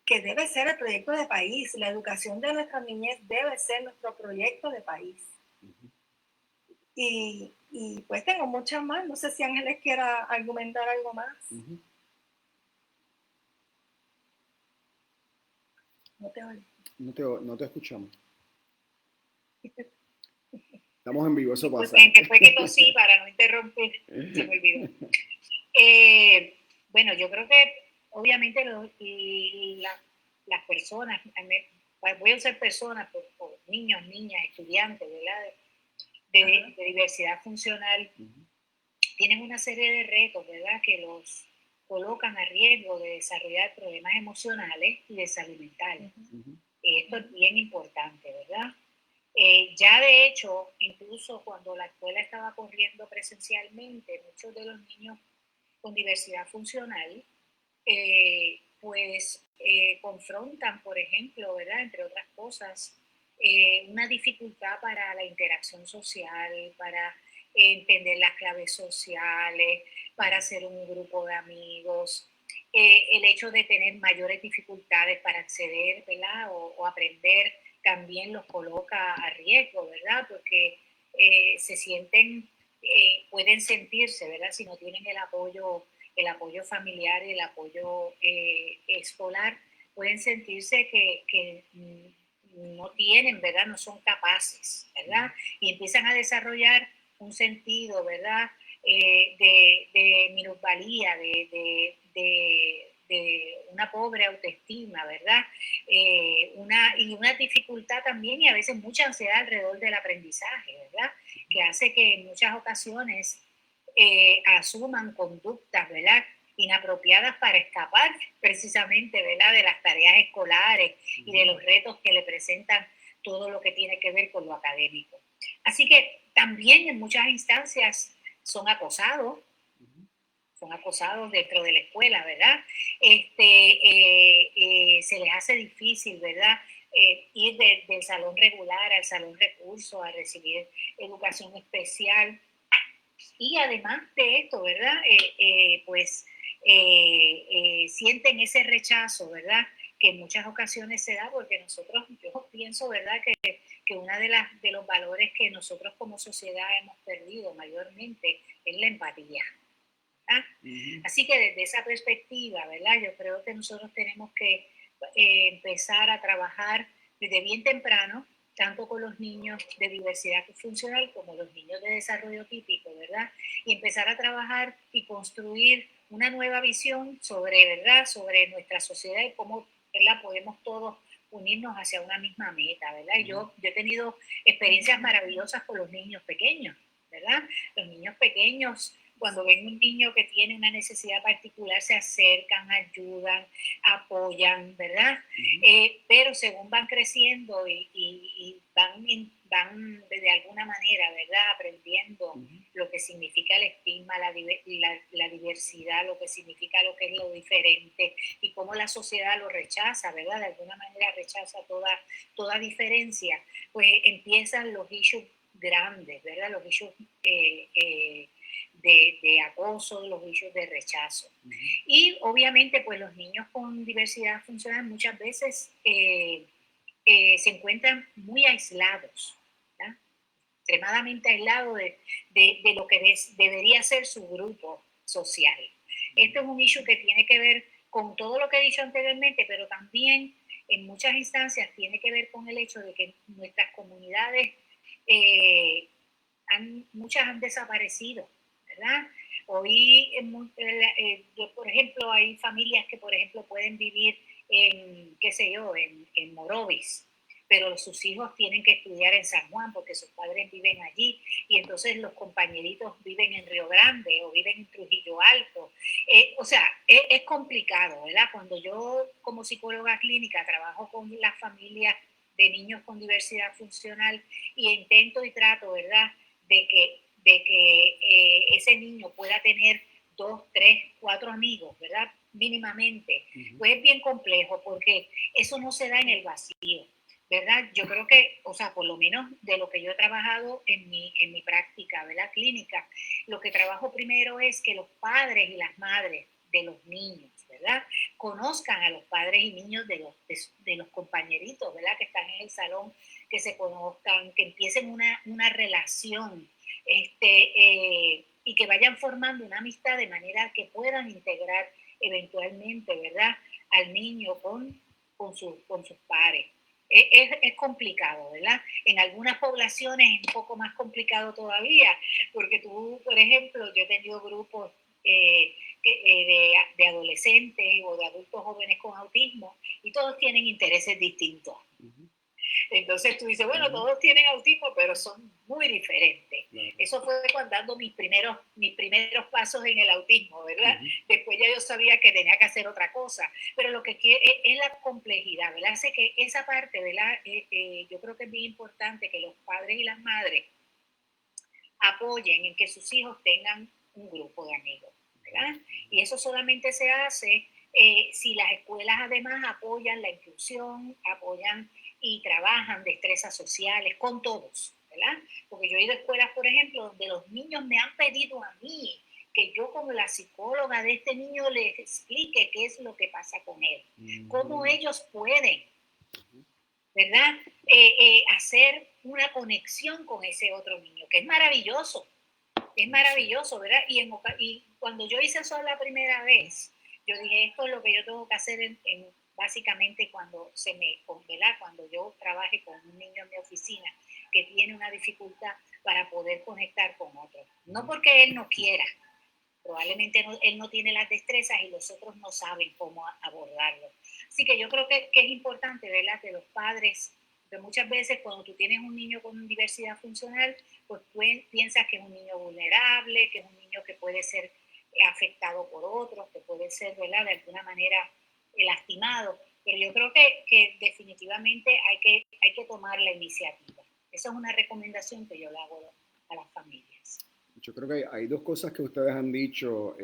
que debe ser el proyecto de país. La educación de nuestras niñez debe ser nuestro proyecto de país. Y pues tengo muchas más. No sé si Ángeles quiera argumentar algo más. No te oigo. No te escuchamos. Estamos en vivo, eso pasa. Que fue que tosí para no interrumpir. Se me olvidó. Bueno, yo creo que obviamente las personas, voy a usar personas por niños, niñas, estudiantes, ¿verdad? De diversidad funcional, tienen una serie de retos, ¿verdad? Que los colocan a riesgo de desarrollar problemas emocionales y de salud mental. Esto es bien importante, ¿verdad? Ya de hecho, incluso cuando la escuela estaba corriendo presencialmente, muchos de los niños con diversidad funcional, confrontan, por ejemplo, ¿verdad? Entre otras cosas, una dificultad para la interacción social, para entender las claves sociales, para hacer un grupo de amigos, el hecho de tener mayores dificultades para acceder, ¿verdad? O aprender también los coloca a riesgo, ¿verdad? Porque se sienten, pueden sentirse, ¿verdad? Si no tienen el apoyo familiar y el apoyo escolar, pueden sentirse que no tienen, ¿verdad? No son capaces, ¿verdad? Y empiezan a desarrollar un sentido, ¿verdad? De minusvalía, de una pobre autoestima, ¿verdad? Y una dificultad también y a veces mucha ansiedad alrededor del aprendizaje, ¿verdad? Que hace que en muchas ocasiones asuman conductas, ¿verdad? Inapropiadas para escapar precisamente, ¿verdad? De las tareas escolares y de los retos que le presentan todo lo que tiene que ver con lo académico. Así que también en muchas instancias son acosados dentro de la escuela, ¿verdad? Se les hace difícil, ¿verdad? Ir del salón regular al salón recurso a recibir educación especial. Y además de esto, ¿verdad? Sienten ese rechazo, ¿verdad? Que en muchas ocasiones se da porque nosotros, yo pienso, ¿verdad? Que uno de los valores que nosotros como sociedad hemos perdido mayormente es la empatía. Así que desde esa perspectiva, ¿verdad? Yo creo que nosotros tenemos que empezar a trabajar desde bien temprano, tanto con los niños de diversidad funcional como los niños de desarrollo típico, ¿verdad? Y empezar a trabajar y construir una nueva visión sobre, ¿verdad? Sobre nuestra sociedad y cómo, ¿verdad? Podemos todos unirnos hacia una misma meta, ¿verdad? Y yo he tenido experiencias maravillosas con los niños pequeños, ¿verdad? Los niños pequeños, cuando ven un niño que tiene una necesidad particular, se acercan, ayudan, apoyan, ¿verdad? Pero según van creciendo y van de alguna manera, ¿verdad? Aprendiendo lo que significa el estigma, la diversidad, lo que significa lo que es lo diferente y cómo la sociedad lo rechaza, ¿verdad? De alguna manera rechaza toda diferencia, pues empiezan los issues grandes, ¿verdad? Los issues de acoso, los issues de rechazo. Y obviamente pues los niños con diversidad funcional muchas veces se encuentran muy aislados, ¿verdad? Extremadamente aislados de lo que debería ser su grupo social. Este es un issue que tiene que ver con todo lo que he dicho anteriormente, pero también en muchas instancias tiene que ver con el hecho de que nuestras comunidades muchas han desaparecido, ¿verdad? Hoy, por ejemplo, hay familias que, por ejemplo, pueden vivir en, qué sé yo, en Morovis, pero sus hijos tienen que estudiar en San Juan porque sus padres viven allí y entonces los compañeritos viven en Río Grande o viven en Trujillo Alto. O sea, es complicado, ¿verdad? Cuando yo como psicóloga clínica trabajo con las familias de niños con diversidad funcional y intento y trato, ¿verdad?, de que ese niño pueda tener 2, 3, 4 amigos, ¿verdad?, mínimamente, pues es bien complejo porque eso no se da en el vacío, ¿verdad? Yo creo que, o sea, por lo menos de lo que yo he trabajado en mi práctica, ¿verdad?, clínica, lo que trabajo primero es que los padres y las madres de los niños, ¿verdad?, conozcan a los padres y niños de los compañeritos, ¿verdad?, que están en el salón, que se conozcan, que empiecen una relación, y que vayan formando una amistad de manera que puedan integrar eventualmente, ¿verdad?, al niño con sus pares. Es complicado, ¿verdad? En algunas poblaciones es un poco más complicado todavía, porque tú, por ejemplo, yo he tenido grupos de adolescentes o de adultos jóvenes con autismo y todos tienen intereses distintos. Entonces tú dices, bueno, todos tienen autismo, pero son muy diferentes. Eso fue cuando dando mis primeros pasos en el autismo, ¿verdad? Después ya yo sabía que tenía que hacer otra cosa. Pero lo que es la complejidad, ¿verdad? Así que esa parte, ¿verdad? Yo creo que es bien importante que los padres y las madres apoyen en que sus hijos tengan un grupo de amigos, ¿verdad? Y eso solamente se hace si las escuelas además apoyan la inclusión, apoyan y trabajan destrezas sociales con todos, ¿verdad? Porque yo he ido a escuelas, por ejemplo, donde los niños me han pedido a mí que yo como la psicóloga de este niño les explique qué es lo que pasa con él, cómo ellos pueden, ¿verdad?, hacer una conexión con ese otro niño, que es maravilloso, ¿verdad? Y cuando yo hice eso la primera vez, yo dije, esto es lo que yo tengo que hacer básicamente cuando cuando yo trabaje con un niño en mi oficina que tiene una dificultad para poder conectar con otro. No porque él no quiera, probablemente él no tiene las destrezas y los otros no saben cómo abordarlo. Así que yo creo que es importante, ¿verdad?, que los padres, que muchas veces cuando tú tienes un niño con diversidad funcional, pues tú piensas que es un niño vulnerable, que es un niño que puede ser afectado por otros, que puede ser, ¿verdad?, de alguna manera lastimado. Pero yo creo que definitivamente hay que tomar la iniciativa. Esa es una recomendación que yo le hago a las familias. Yo creo que hay dos cosas que ustedes han dicho,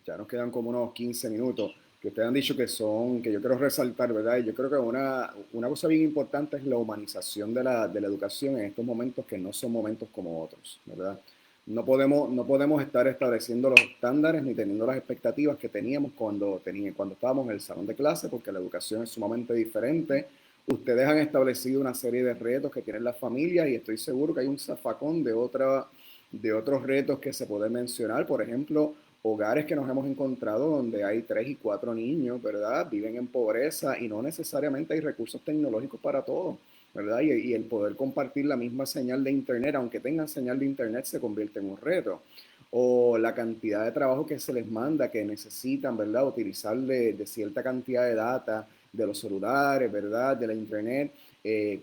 ya nos quedan como unos 15 minutos, que ustedes han dicho que yo quiero resaltar, ¿verdad? Y yo creo que una cosa bien importante es la humanización de la educación en estos momentos que no son momentos como otros, ¿verdad? No podemos estar estableciendo los estándares ni teniendo las expectativas que teníamos cuando estábamos en el salón de clase, porque la educación es sumamente diferente. Ustedes han establecido una serie de retos que tienen las familias y estoy seguro que hay un zafacón de otros retos que se pueden mencionar. Por ejemplo, hogares que nos hemos encontrado donde hay 3 y 4 niños, ¿verdad? Viven en pobreza y no necesariamente hay recursos tecnológicos para todo, ¿verdad? Y el poder compartir la misma señal de internet, aunque tengan señal de internet, se convierte en un reto. O la cantidad de trabajo que se les manda, que necesitan, ¿verdad?, utilizar de cierta cantidad de data de los celulares, ¿verdad?, de la internet.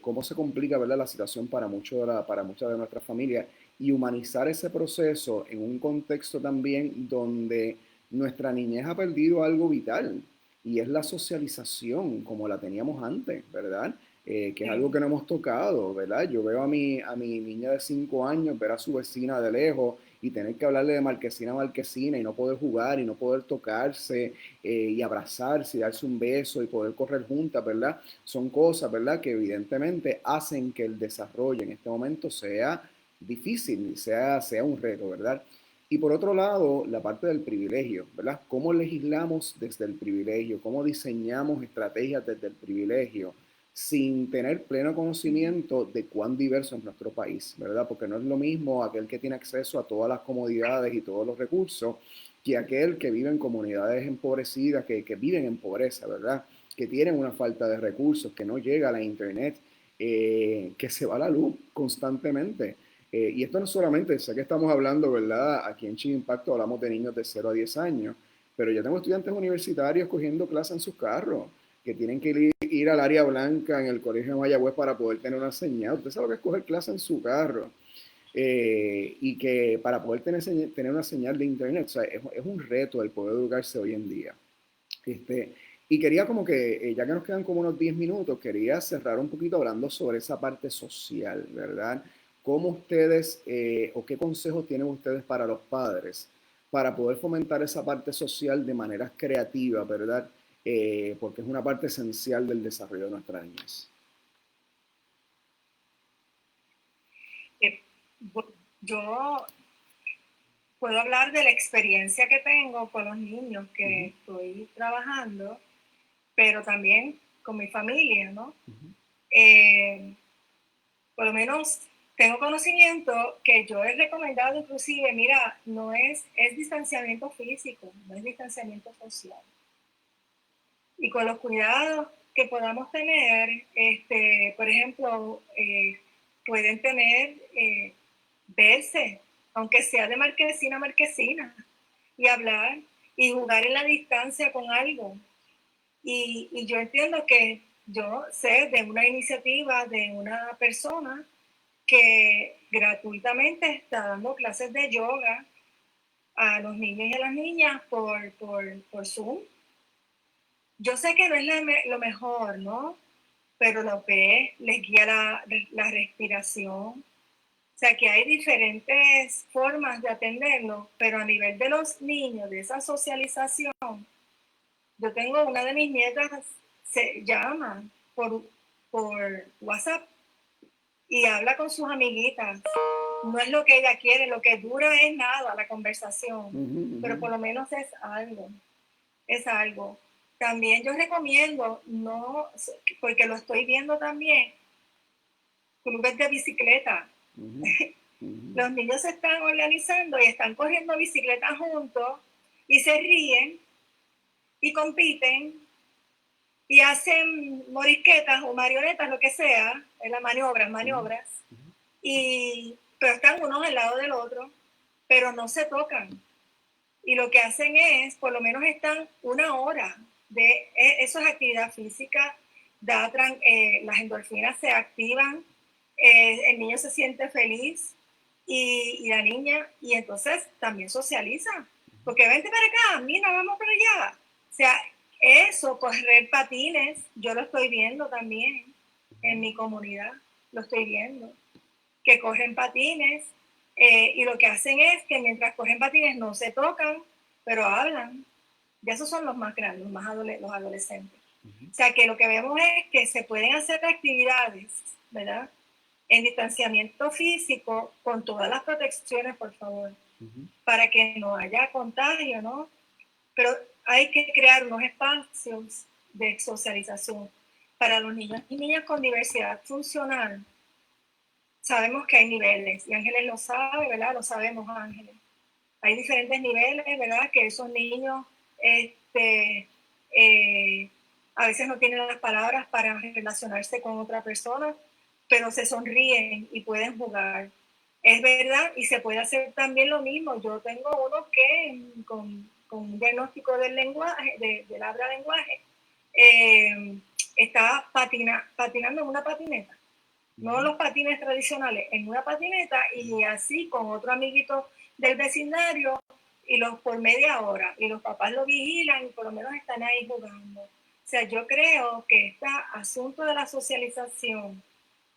Cómo se complica, ¿verdad?, la situación para muchas de nuestras familias, y humanizar ese proceso en un contexto también donde nuestra niñez ha perdido algo vital, y es la socialización como la teníamos antes, ¿verdad? Que es algo que no hemos tocado, ¿verdad? Yo veo a mi niña de 5 años ver a su vecina de lejos y tener que hablarle de marquesina a marquesina y no poder jugar y no poder tocarse, y abrazarse y darse un beso y poder correr juntas, ¿verdad? Son cosas, ¿verdad?, que evidentemente hacen que el desarrollo en este momento sea difícil, sea un reto, ¿verdad? Y por otro lado, la parte del privilegio, ¿verdad? ¿Cómo legislamos desde el privilegio? ¿Cómo diseñamos estrategias desde el privilegio sin tener pleno conocimiento de cuán diverso es nuestro país, ¿verdad? Porque no es lo mismo aquel que tiene acceso a todas las comodidades y todos los recursos que aquel que vive en comunidades empobrecidas, que viven en pobreza, ¿verdad? Que tienen una falta de recursos, que no llega a la internet, que se va la luz constantemente. Y esto no solamente, sé que estamos hablando, ¿verdad? Aquí en Chile Impacto hablamos de niños de 0 a 10 años, pero yo tengo estudiantes universitarios cogiendo clases en sus carros, que tienen que ir al área blanca en el colegio de Mayagüez para poder tener una señal. Usted sabe lo que es coger clase en su carro. Y que para poder tener una señal de internet, o sea, es un reto el poder educarse hoy en día. Y quería como que, ya que nos quedan como unos 10 minutos, quería cerrar un poquito hablando sobre esa parte social, ¿verdad? ¿Cómo ustedes o qué consejos tienen ustedes para los padres para poder fomentar esa parte social de manera creativa, ¿verdad? Porque es una parte esencial del desarrollo de nuestras niñas. Yo puedo hablar de la experiencia que tengo con los niños que estoy trabajando, pero también con mi familia, ¿no? Por lo menos tengo conocimiento que yo he recomendado inclusive, mira, no es distanciamiento físico, no es distanciamiento social. Y con los cuidados que podamos tener, por ejemplo, pueden tener, verse, aunque sea de marquesina a marquesina, y hablar y jugar en la distancia con algo. Y yo entiendo que yo sé de una iniciativa de una persona que gratuitamente está dando clases de yoga a los niños y a las niñas por Zoom. Yo sé que no es lo mejor, ¿no? Pero lo que es, les guía la respiración. O sea, que hay diferentes formas de atenderlo, pero a nivel de los niños, de esa socialización, yo tengo una de mis nietas, se llama por WhatsApp y habla con sus amiguitas. No es lo que ella quiere, lo que dura es nada, la conversación, pero por lo menos es algo, es algo. También yo recomiendo, no, porque lo estoy viendo también, clubes de bicicleta. Los niños se están organizando y están corriendo bicicleta juntos y se ríen y compiten y hacen morisquetas o marionetas, lo que sea, en las maniobras, pero están unos al lado del otro, pero no se tocan. Y lo que hacen es, por lo menos están una hora de eso es actividad física, las endorfinas se activan, el niño se siente feliz y la niña, y entonces también socializa, porque vente para acá, mira, vamos para allá. O sea, eso, correr patines, yo lo estoy viendo también en mi comunidad, lo estoy viendo, que corren patines, y lo que hacen es que mientras corren patines no se tocan, pero hablan. Ya esos son los más grandes, los adolescentes. O sea, que lo que vemos es que se pueden hacer actividades, ¿verdad? En distanciamiento físico, con todas las protecciones, por favor, para que no haya contagio, ¿no? Pero hay que crear unos espacios de socialización para los niños y niñas con diversidad funcional. Sabemos que hay niveles, y Ángeles lo sabe, ¿verdad? Lo sabemos, Ángeles. Hay diferentes niveles, ¿verdad? Que esos niños a veces no tienen las palabras para relacionarse con otra persona, pero se sonríen y pueden jugar. Es verdad, y se puede hacer también lo mismo. Yo tengo uno que con un diagnóstico del lenguaje, del habla-lenguaje, está patinando en una patineta. No los patines tradicionales, en una patineta y así con otro amiguito del vecindario y los por media hora. Y los papás lo vigilan y por lo menos están ahí jugando. O sea, yo creo que este asunto de la socialización,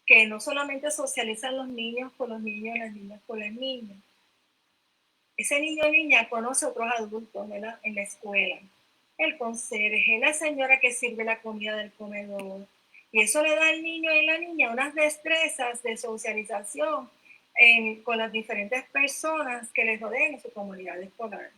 que no solamente socializan los niños con los niños, las niñas con las niñas. Ese niño o niña conoce a otros adultos, ¿verdad? En la escuela. El conserje, la señora que sirve la comida del comedor. Y eso le da al niño y la niña unas destrezas de socialización con las diferentes personas que les rodean en su comunidad escolar.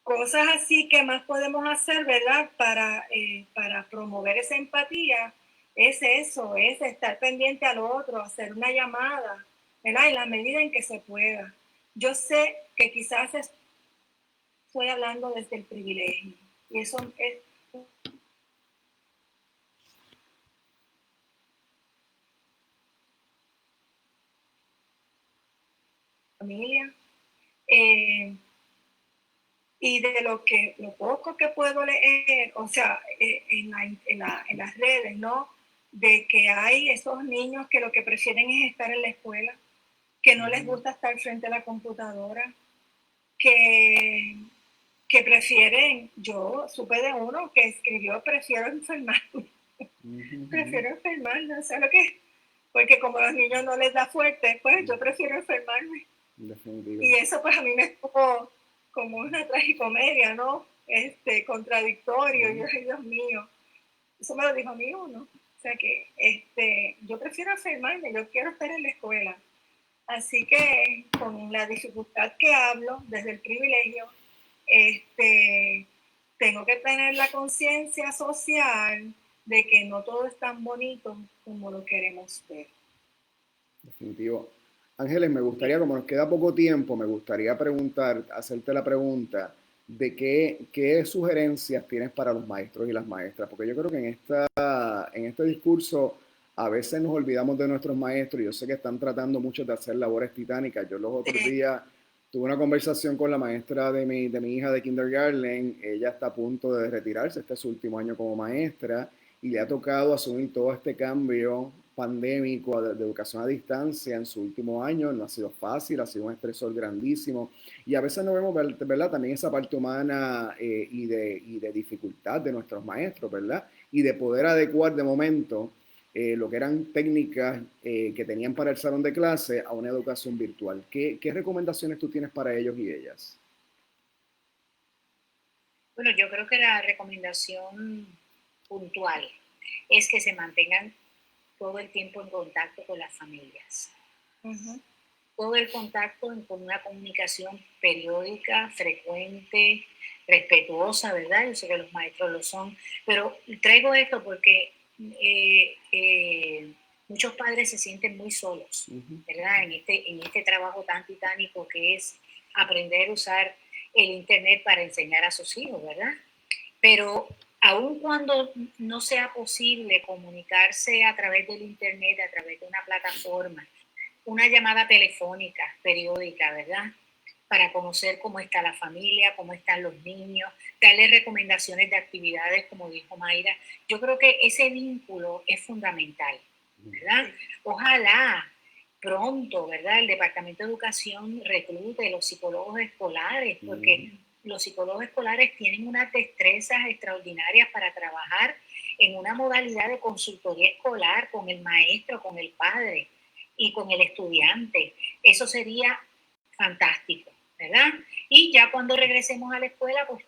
Cosas así que más podemos hacer, ¿verdad? Para promover esa empatía, es eso, es estar pendiente al otro, hacer una llamada, ¿verdad? En la medida en que se pueda. Yo sé que quizás estoy hablando desde el privilegio, y eso es familia. Y de lo poco que puedo leer, o sea, en las redes, ¿no? De que hay esos niños que lo que prefieren es estar en la escuela, que no les gusta estar frente a la computadora, que que prefieren, yo supe de uno que escribió, prefiero enfermarme. Prefiero enfermarme, o sea lo que es, porque como a los niños no les da fuerte, pues yo prefiero enfermarme. Definitivo. Y eso pues a mí me estuvo como una tragicomedia, ¿no? Contradictorio, y yo, ay Dios mío, eso me lo dijo a mí uno. O sea que yo prefiero enfermarme, yo quiero estar en la escuela. Así que con la dificultad que hablo, desde el privilegio, tengo que tener la conciencia social de que no todo es tan bonito como lo queremos ver. Definitivo. Ángeles, me gustaría, como nos queda poco tiempo, me gustaría hacerte la pregunta de qué sugerencias tienes para los maestros y las maestras, porque yo creo que en este discurso a veces nos olvidamos de nuestros maestros. Yo sé que están tratando mucho de hacer labores titánicas. Yo los otros días tuve una conversación con la maestra de mi hija de kindergarten. Ella está a punto de retirarse, este es su último año como maestra, y le ha tocado asumir todo este cambio pandémico de educación a distancia en su último año. No ha sido fácil, ha sido un estresor grandísimo, y a veces no vemos, ¿verdad?, también esa parte humana y de dificultad de nuestros maestros, ¿verdad?, y de poder adecuar de momento lo que eran técnicas que tenían para el salón de clase a una educación virtual. ¿Qué recomendaciones tú tienes para ellos y ellas? Bueno, yo creo que la recomendación puntual es que se mantengan todo el tiempo en contacto con las familias. Todo el contacto con una comunicación periódica, frecuente, respetuosa, ¿verdad? Yo sé que los maestros lo son, pero traigo esto porque muchos padres se sienten muy solos, ¿verdad? En este trabajo tan titánico que es aprender a usar el Internet para enseñar a sus hijos, ¿verdad? Pero aun cuando no sea posible comunicarse a través del Internet, a través de una plataforma, una llamada telefónica periódica, ¿verdad?, para conocer cómo está la familia, cómo están los niños, darle recomendaciones de actividades, como dijo Mayra. Yo creo que ese vínculo es fundamental, ¿verdad? Ojalá pronto, ¿verdad?, el Departamento de Educación reclute los psicólogos escolares, porque los psicólogos escolares tienen unas destrezas extraordinarias para trabajar en una modalidad de consultoría escolar con el maestro, con el padre y con el estudiante. Eso sería fantástico, ¿verdad? Y ya cuando regresemos a la escuela, pues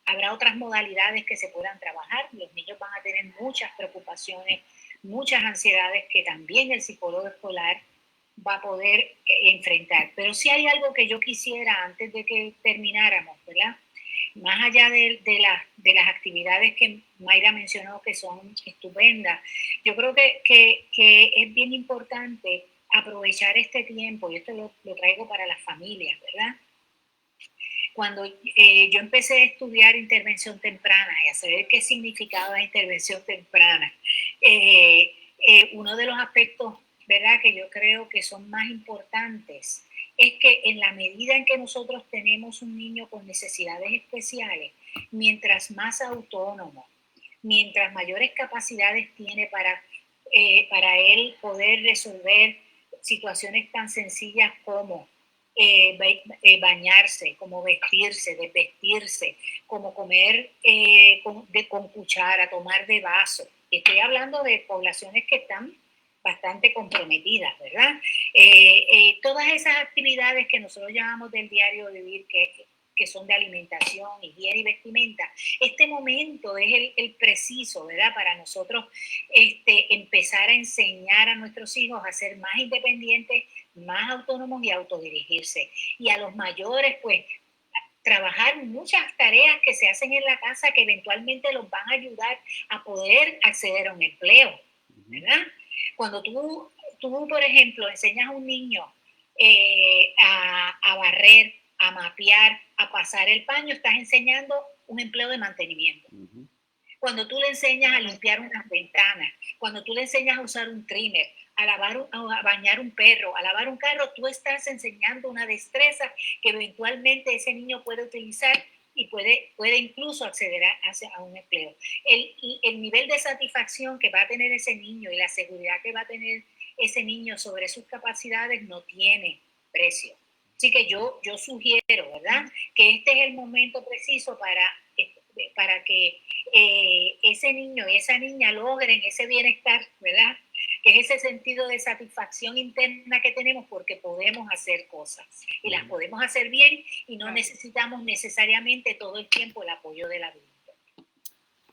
habrá otras modalidades que se puedan trabajar. Los niños van a tener muchas preocupaciones, muchas ansiedades que también el psicólogo escolar va a poder enfrentar. Pero sí hay algo que yo quisiera antes de que termináramos, ¿verdad? Más allá de las actividades que Mayra mencionó, que son estupendas, yo creo que es bien importante aprovechar este tiempo, y esto lo traigo para las familias, ¿verdad? Cuando yo empecé a estudiar intervención temprana y a saber qué significaba la intervención temprana, uno de los aspectos, ¿verdad?, que yo creo que son más importantes es que en la medida en que nosotros tenemos un niño con necesidades especiales, mientras más autónomo, mientras mayores capacidades tiene para él poder resolver situaciones tan sencillas como bañarse, como vestirse, desvestirse, como comer con cuchara, tomar de vaso. Estoy hablando de poblaciones que están bastante comprometidas, ¿verdad? Todas esas actividades que nosotros llamamos del diario vivir, que son de alimentación, higiene y vestimenta, este momento es el preciso, ¿verdad?, para nosotros empezar a enseñar a nuestros hijos a ser más independientes, más autónomos y autodirigirse. Y a los mayores, pues, trabajar muchas tareas que se hacen en la casa que eventualmente los van a ayudar a poder acceder a un empleo, ¿verdad? Cuando tú por ejemplo, enseñas a un niño a barrer, a mapear, a pasar el paño, estás enseñando un empleo de mantenimiento. Cuando tú le enseñas a limpiar unas ventanas, cuando tú le enseñas a usar un trimmer, a bañar un perro, a lavar un carro, tú estás enseñando una destreza que eventualmente ese niño puede utilizar y puede incluso acceder a un empleo. El nivel de satisfacción que va a tener ese niño y la seguridad que va a tener ese niño sobre sus capacidades no tiene precio. Así que yo sugiero, ¿verdad?, que este es el momento preciso para que ese niño y esa niña logren ese bienestar, ¿verdad?, que es ese sentido de satisfacción interna que tenemos porque podemos hacer cosas y las podemos hacer bien y no necesitamos necesariamente todo el tiempo el apoyo de la vida.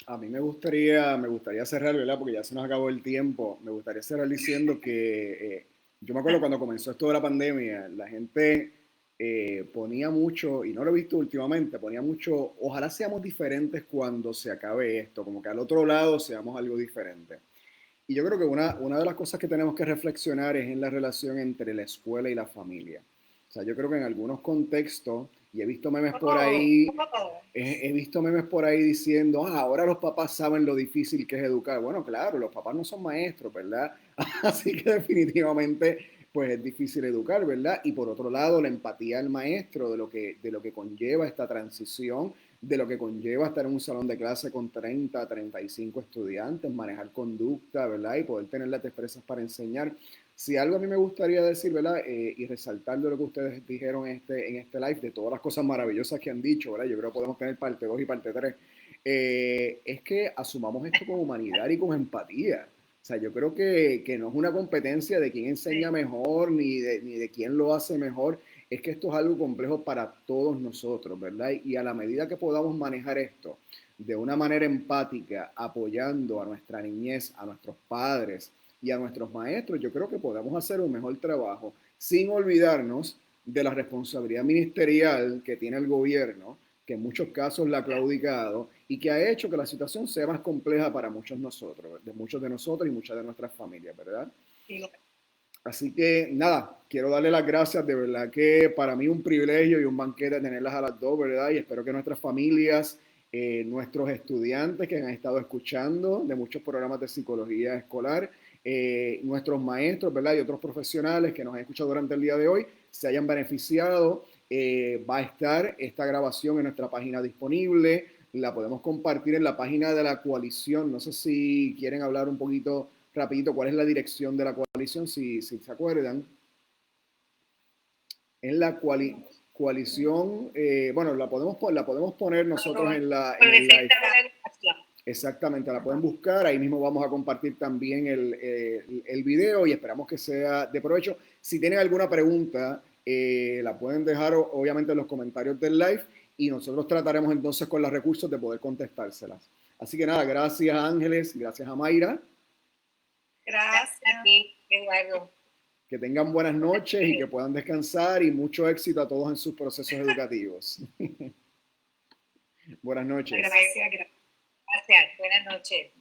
A mí me gustaría cerrar, ¿verdad? Porque ya se nos acabó el tiempo. Me gustaría cerrar diciendo que yo me acuerdo cuando comenzó esto de la pandemia, la gente ponía mucho, y no lo he visto últimamente, ponía mucho, ojalá seamos diferentes cuando se acabe esto, como que al otro lado seamos algo diferente. Y yo creo que una de las cosas que tenemos que reflexionar es en la relación entre la escuela y la familia. O sea, yo creo que en algunos contextos, y he visto memes por ahí, he visto memes por ahí diciendo, ahora los papás saben lo difícil que es educar. Bueno, claro, los papás no son maestros, ¿verdad? Así que definitivamente, pues es difícil educar, ¿verdad? Y por otro lado, la empatía del maestro, de lo que conlleva esta transición, de lo que conlleva estar en un salón de clase con 30, 35 estudiantes, manejar conducta, ¿verdad? Y poder tener las destrezas para enseñar. Si algo a mí me gustaría decir, ¿verdad? Y resaltar de lo que ustedes dijeron en este live, de todas las cosas maravillosas que han dicho, ¿verdad? Yo creo que podemos tener parte 2 y parte 3. Es que asumamos esto con humanidad y con empatía. O sea, yo creo que no es una competencia de quién enseña mejor ni de quién lo hace mejor. Es que esto es algo complejo para todos nosotros, ¿verdad? Y a la medida que podamos manejar esto de una manera empática, apoyando a nuestra niñez, a nuestros padres y a nuestros maestros, yo creo que podemos hacer un mejor trabajo sin olvidarnos de la responsabilidad ministerial que tiene el gobierno, que en muchos casos la ha claudicado y que ha hecho que la situación sea más compleja para muchos de nosotros y muchas de nuestras familias, ¿verdad? Sí. Así que nada, quiero darle las gracias, de verdad que para mí un privilegio y un banquete tenerlas a las dos, ¿verdad? Y espero que nuestras familias, nuestros estudiantes que han estado escuchando de muchos programas de psicología escolar, nuestros maestros, ¿verdad? Y otros profesionales que nos han escuchado durante el día de hoy, se hayan beneficiado. Va a estar esta grabación en nuestra página disponible, la podemos compartir en la página de la coalición. No sé si quieren hablar un poquito rapidito cuál es la dirección de la coalición, si se acuerdan. En la coalición, bueno, la podemos poner nosotros en el live. Exactamente, la pueden buscar, ahí mismo vamos a compartir también el video y esperamos que sea de provecho. Si tienen alguna pregunta, la pueden dejar obviamente en los comentarios del live y nosotros trataremos entonces con los recursos de poder contestárselas. Así que nada, gracias Ángeles, gracias a Mayra. Gracias. Eduardo. Que tengan buenas noches y que puedan descansar y mucho éxito a todos en sus procesos educativos. Buenas noches. Gracias. Buenas noches.